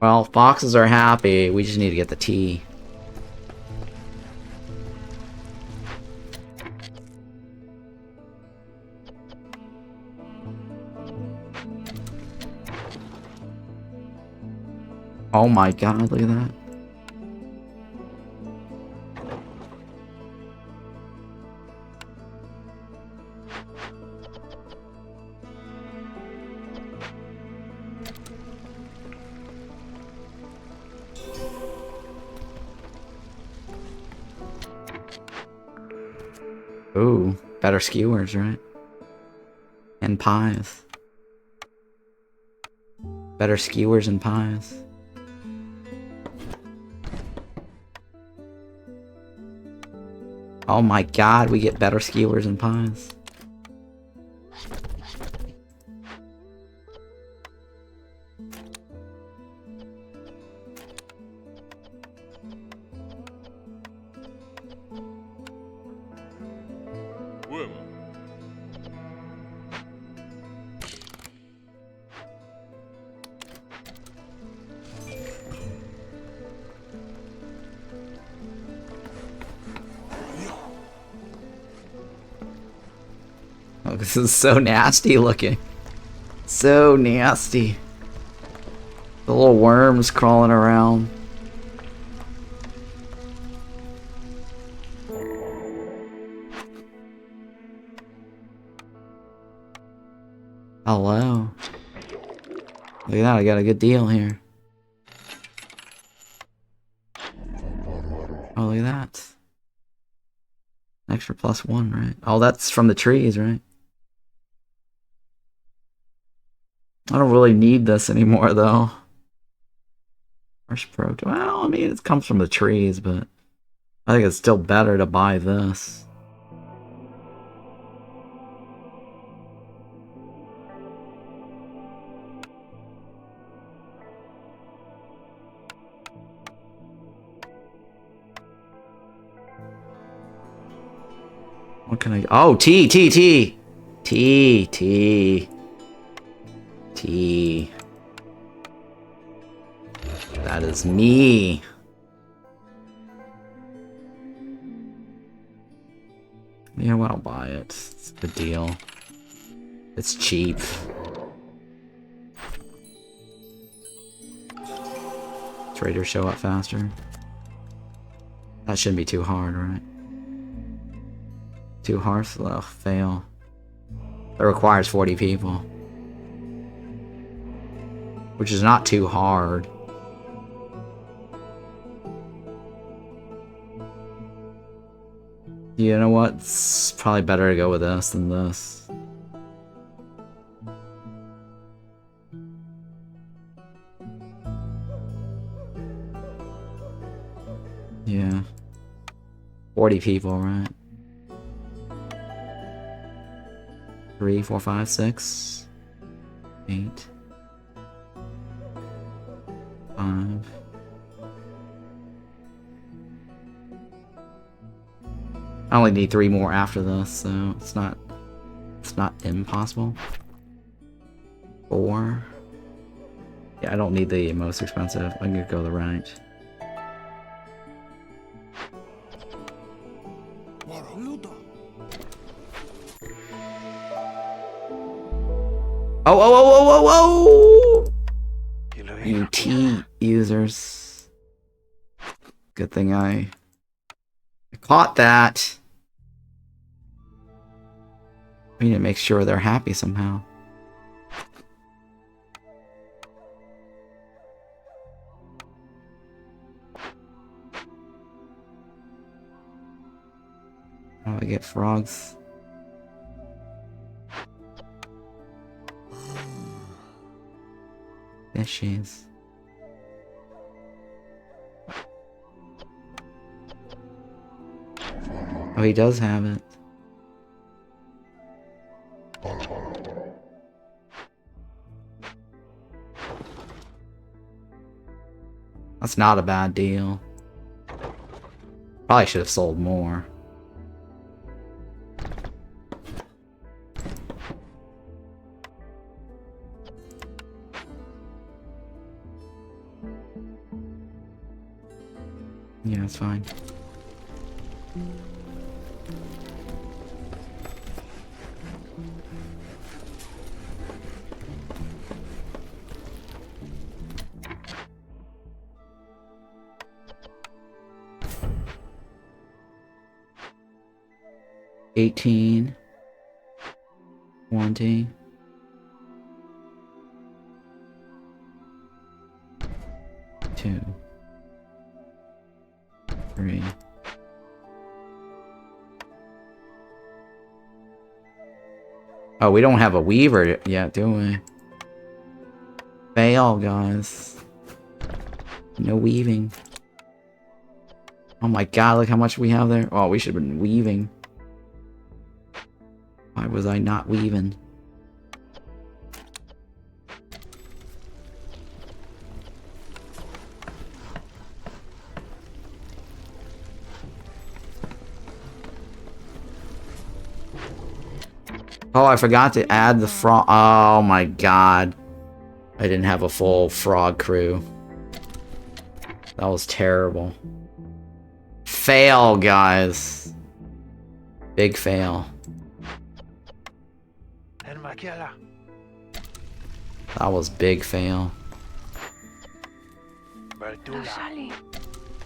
Well, foxes are happy. We just need to get the tea. Oh my god, look at that. Ooh, better skewers, right? And pies. Better skewers and pies. Oh my god, we get better skewers and pies. Oh, this is so nasty looking. So nasty. The little worms crawling around. Hello. Look at that, I got a good deal here. Oh, look at that. Extra +1, right? Oh, that's from the trees, right? I don't really need this anymore, though. Fresh pro. Well, I mean, it comes from the trees, but I think it's still better to buy this. What can I... Oh, tea. Tea. That is me. Yeah, well, I'll buy it. It's a good deal. It's cheap. Traders show up faster. That shouldn't be too hard, right? Too hard? Ugh, fail. It requires 40 people. Which is not too hard. You know what? It's probably better to go with this than this. Yeah. 40 people, right? 3, 4, 5, 6, 8, 5. I only need 3 more after this, so it's not impossible. 4. Yeah, I don't need the most expensive. I'm gonna go the right. Oh! You tea users. Good thing I caught that. We need to make sure they're happy somehow. Oh, I get frogs. Fishies. Oh, he does have it. That's not a bad deal. Probably should have sold more. Yeah, it's fine. $18, $20, $2, $3. Oh, we don't have a weaver yet, do we? Fail, guys. No weaving. Oh my god, look how much we have there. Oh, we should have been weaving. Why was I not weaving? Oh, I forgot to add the frog. Oh my god. I didn't have a full frog crew. That was terrible. Fail, guys. Big fail. That was big fail.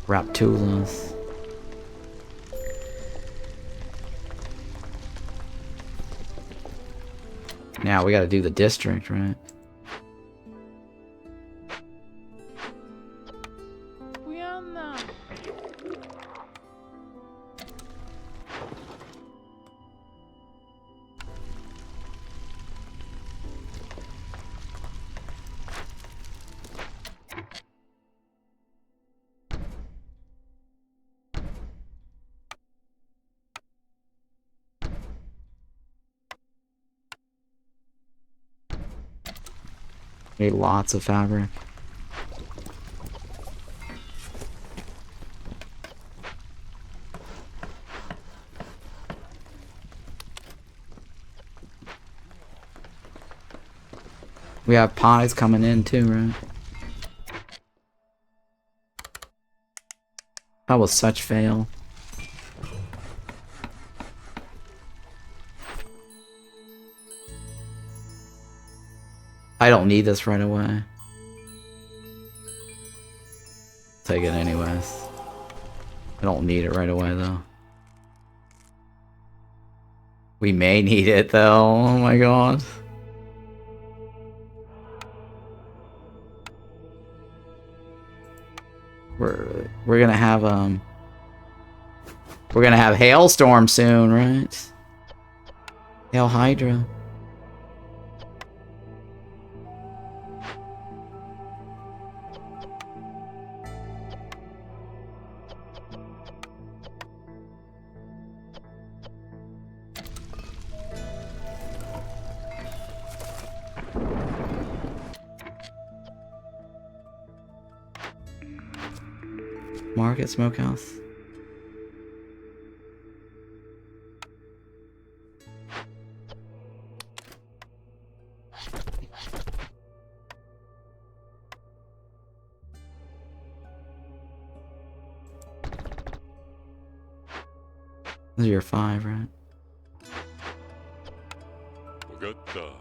Raptulas. Now we gotta do the district, right? Need lots of fabric. We have pies coming in too, right? That was such fail. I don't need this right away. Take it anyways. I don't need it right away though. We may need it though. Oh my god. We're gonna have hailstorm soon, right? Hail Hydra. Market Smokehouse. This is your 5, right? Ogata.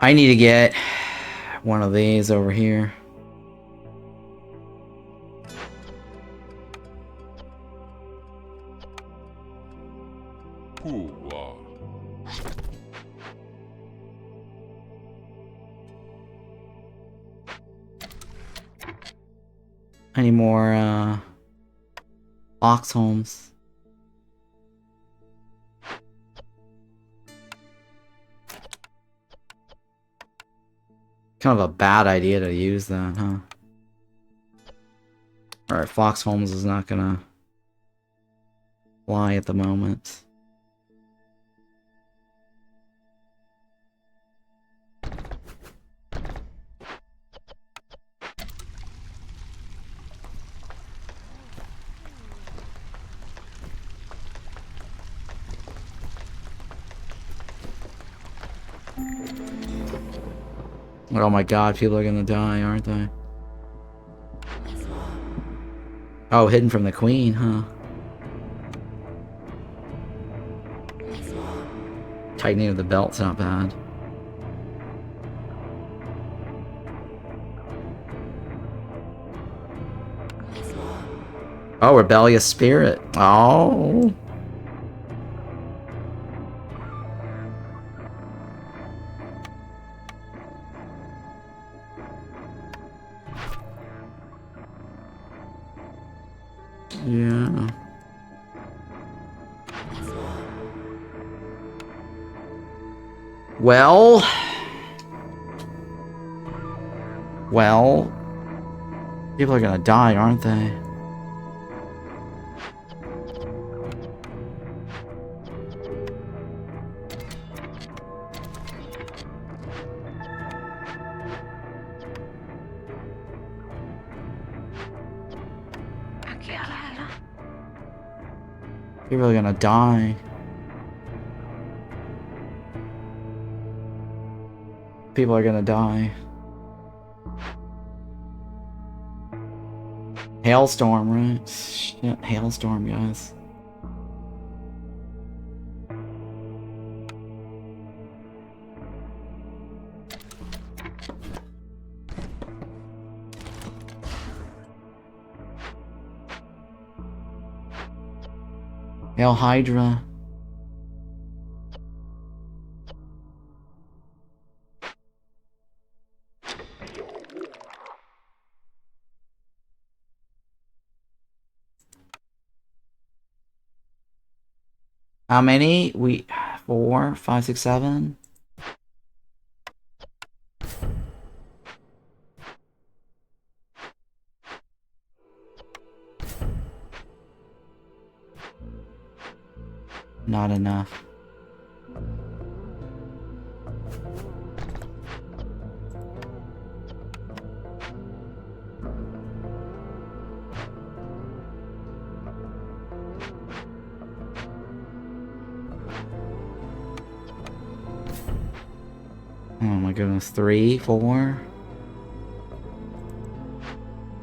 I need to get one of these over here. Any more, foxholes? Kind of a bad idea to use that, huh? Alright, Fox Holmes is not gonna fly at the moment. Oh my god, people are gonna die, aren't they? Oh, hidden from the queen, huh? Tightening of the belt's not bad. Oh, rebellious spirit. Oh. Yeah. Well. People are gonna die, aren't they? People are gonna die. People are gonna die. Hailstorm, right? Shit, hailstorm, guys. Hail Hydra. How many? 4, 5, 6, 7. Not enough. Oh my goodness, 3, 4.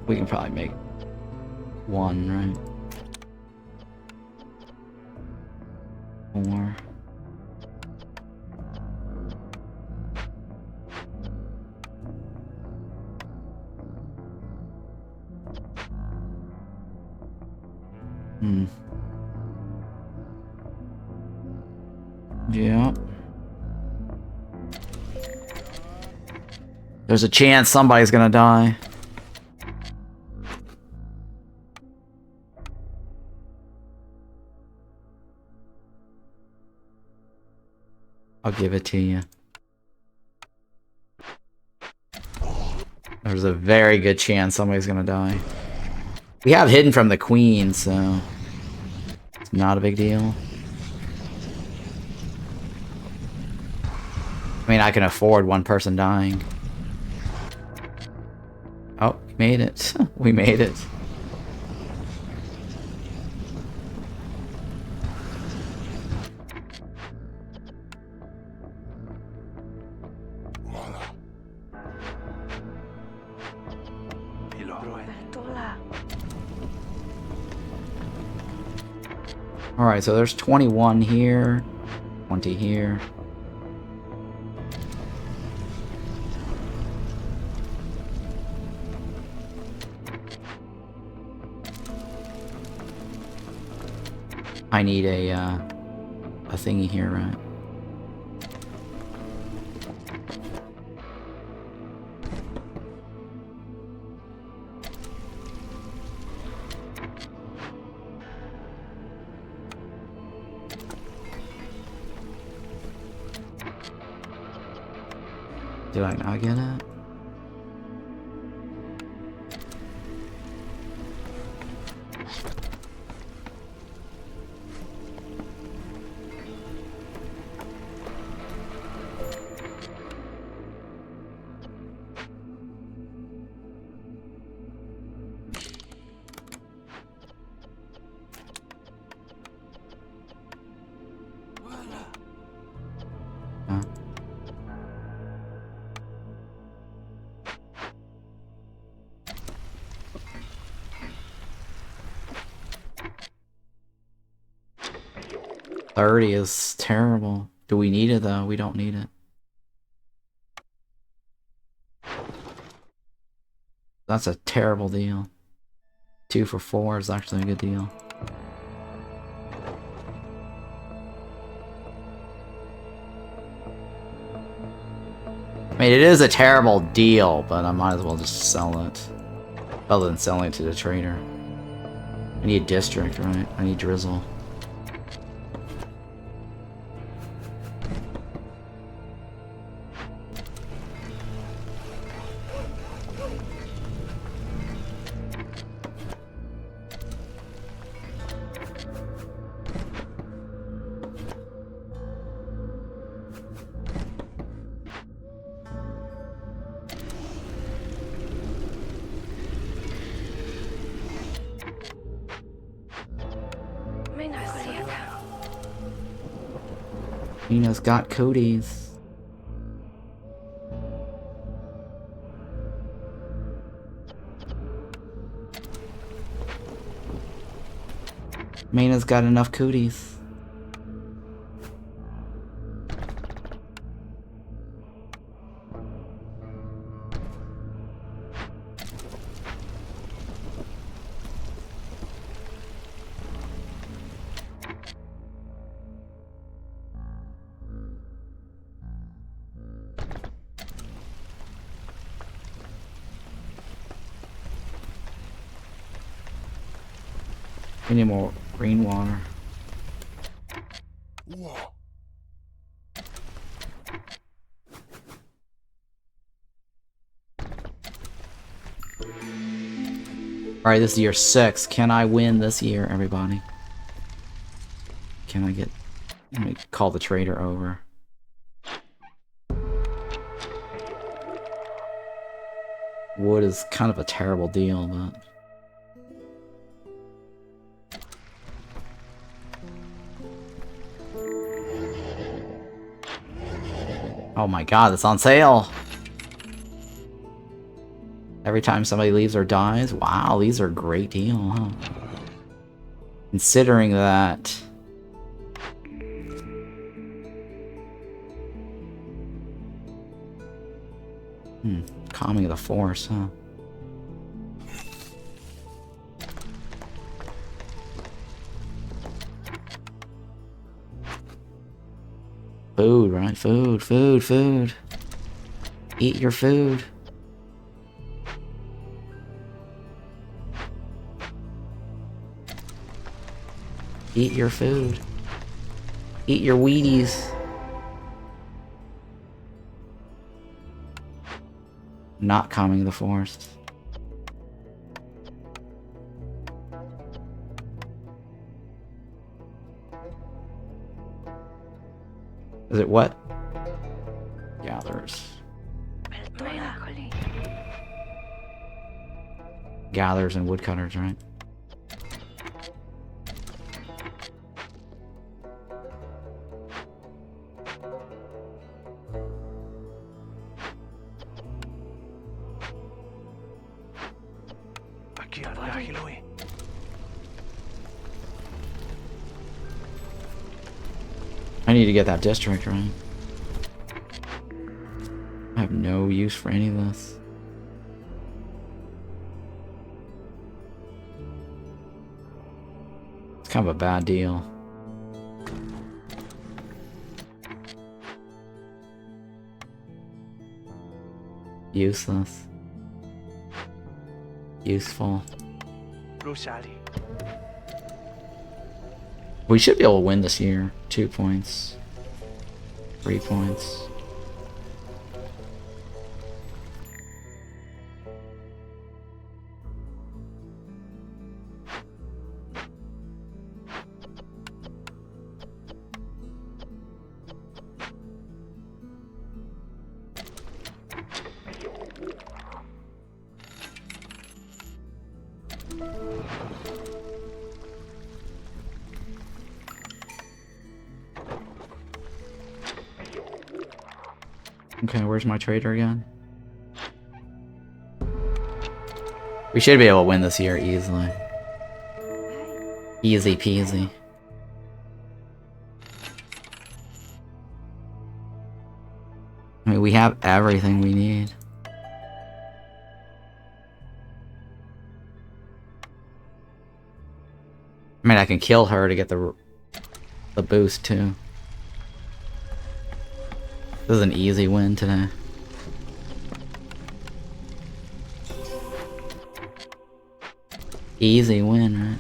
We can probably make 1, right? 4. Yep. There's a chance somebody's gonna die. I'll give it to you. There's a very good chance somebody's gonna die. We have hidden from the queen, so it's not a big deal. I mean, I can afford one person dying. Oh, we made it. We made it. Alright, so there's 21 here, 20 here. I need a thingy here, right? Do I not get it? Huh? $30 is terrible. Do we need it though? We don't need it. That's a terrible deal. 2 for 4 is actually a good deal. I mean, it is a terrible deal, but I might as well just sell it. Other than selling it to the trader. I need district, right? I need drizzle. Nina's got cooties. Mina's got enough cooties. We need more rainwater. Alright, this is year 6. Can I win this year, everybody? Can I get... Let me call the trader over. Wood is kind of a terrible deal, but... Oh my god, it's on sale! Every time somebody leaves or dies? Wow, these are a great deal, huh? Considering that... Calming of the Force, huh? Food, right? Food, food, food. Eat your food. Eat your food. Eat your Wheaties. Not calming the forest. Is it what? Gathers. Gathers and woodcutters, right? I need to get that district, right? I have no use for any of this. It's kind of a bad deal. Useless. Useful. We should be able to win this year. 2 points. 3 points. Okay, where's my trader again? We should be able to win this year easily. Easy peasy. I mean, we have everything we need. I mean, I can kill her to get the boost too. This is an easy win today. Easy win, right?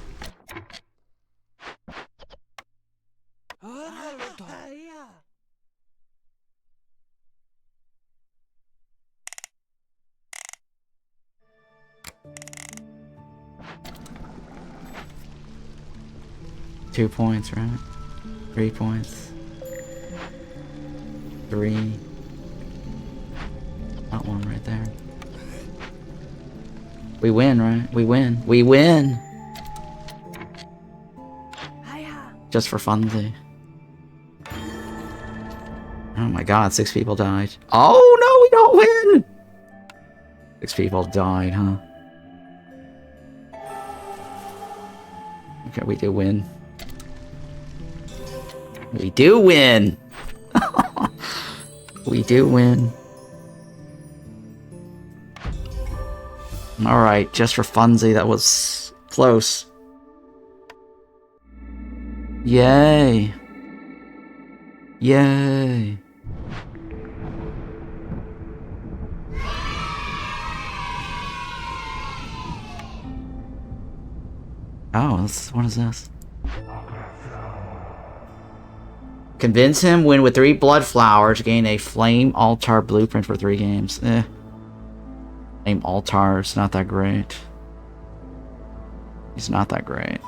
2 points, right? 3 points. 3. That one right there. We win, right? We win. We win! Just for funsies. Oh my god, 6 people died. Oh no, we don't win! 6 people died, huh? Okay, we do win. We do win! We do win. Alright, just for funsies, that was close. Yay! Yay! Oh, what is this? Convince him, win with 3 blood flowers, gain a flame altar blueprint for 3 games. Flame altar, it's not that great. He's not that great.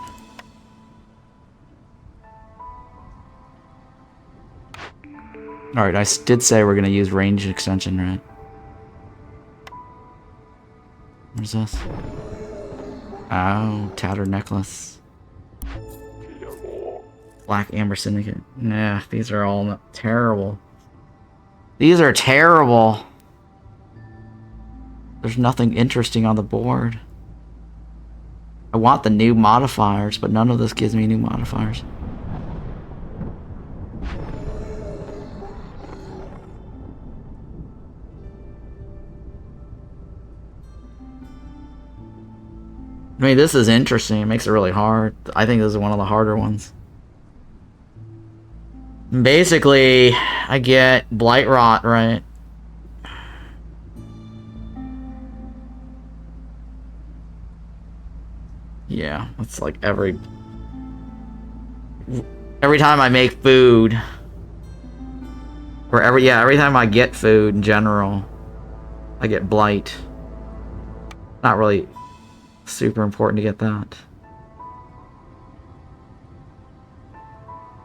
Alright, I did say we're gonna use range extension, right? Where's this? Oh, tattered necklace. Black Amber Syndicate. Nah, these are all terrible. These are terrible. There's nothing interesting on the board. I want the new modifiers, but none of this gives me new modifiers. I mean, this is interesting. It makes it really hard. I think this is one of the harder ones. Basically, I get Blight Rot, right? Yeah, it's like every time I make food, or every time I get food in general, I get Blight. Not really super important to get that.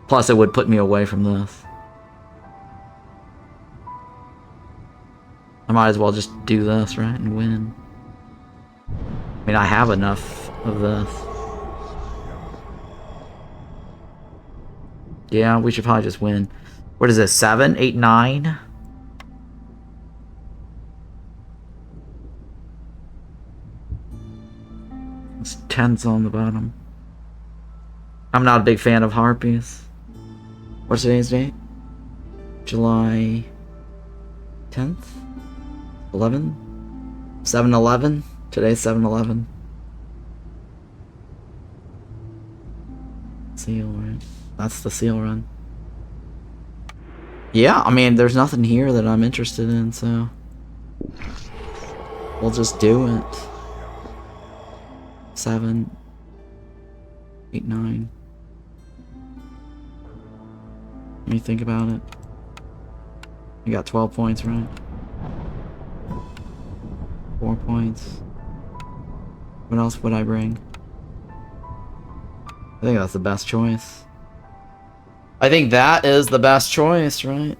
Plus, it would put me away from this. I might as well just do this, right, and win. I mean, I have enough of this. Yeah, we should probably just win. What is this, 7, 8, 9? It's 10's on the bottom. I'm not a big fan of Harpies. What's today's date? July 10th? 11? 7/11? Today's 7/11. Seal, right? That's the seal run. Yeah, I mean, there's nothing here that I'm interested in, so we'll just do it. 7, 8, 9. Let me think about it. You got 12 points, right? 4 points. What else would I bring? I think that's the best choice. I think that is the best choice, right?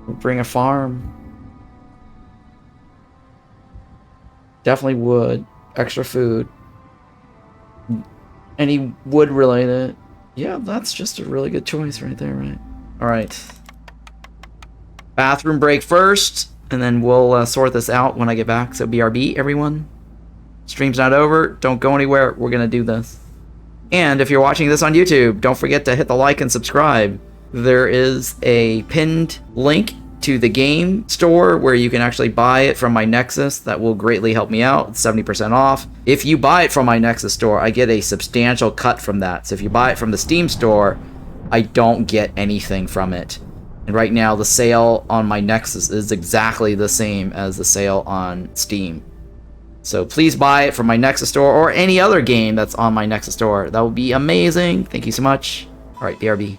We'll bring a farm. Definitely wood. Extra food. Any wood related. Yeah, that's just a really good choice right there, right? Alright. Bathroom break first, and then we'll sort this out when I get back. So BRB, everyone. Stream's not over. Don't go anywhere. We're going to do this. And if you're watching this on YouTube, don't forget to hit the like and subscribe. There is a pinned link to the game store where you can actually buy it from my Nexus. That will greatly help me out. It's 70% off. If you buy it from my Nexus store, I get a substantial cut from that. So if you buy it from the Steam store, I don't get anything from it. And right now, the sale on my Nexus is exactly the same as the sale on Steam. So please buy it from my Nexus store or any other game that's on my Nexus store. That would be amazing. Thank you so much. All right, BRB.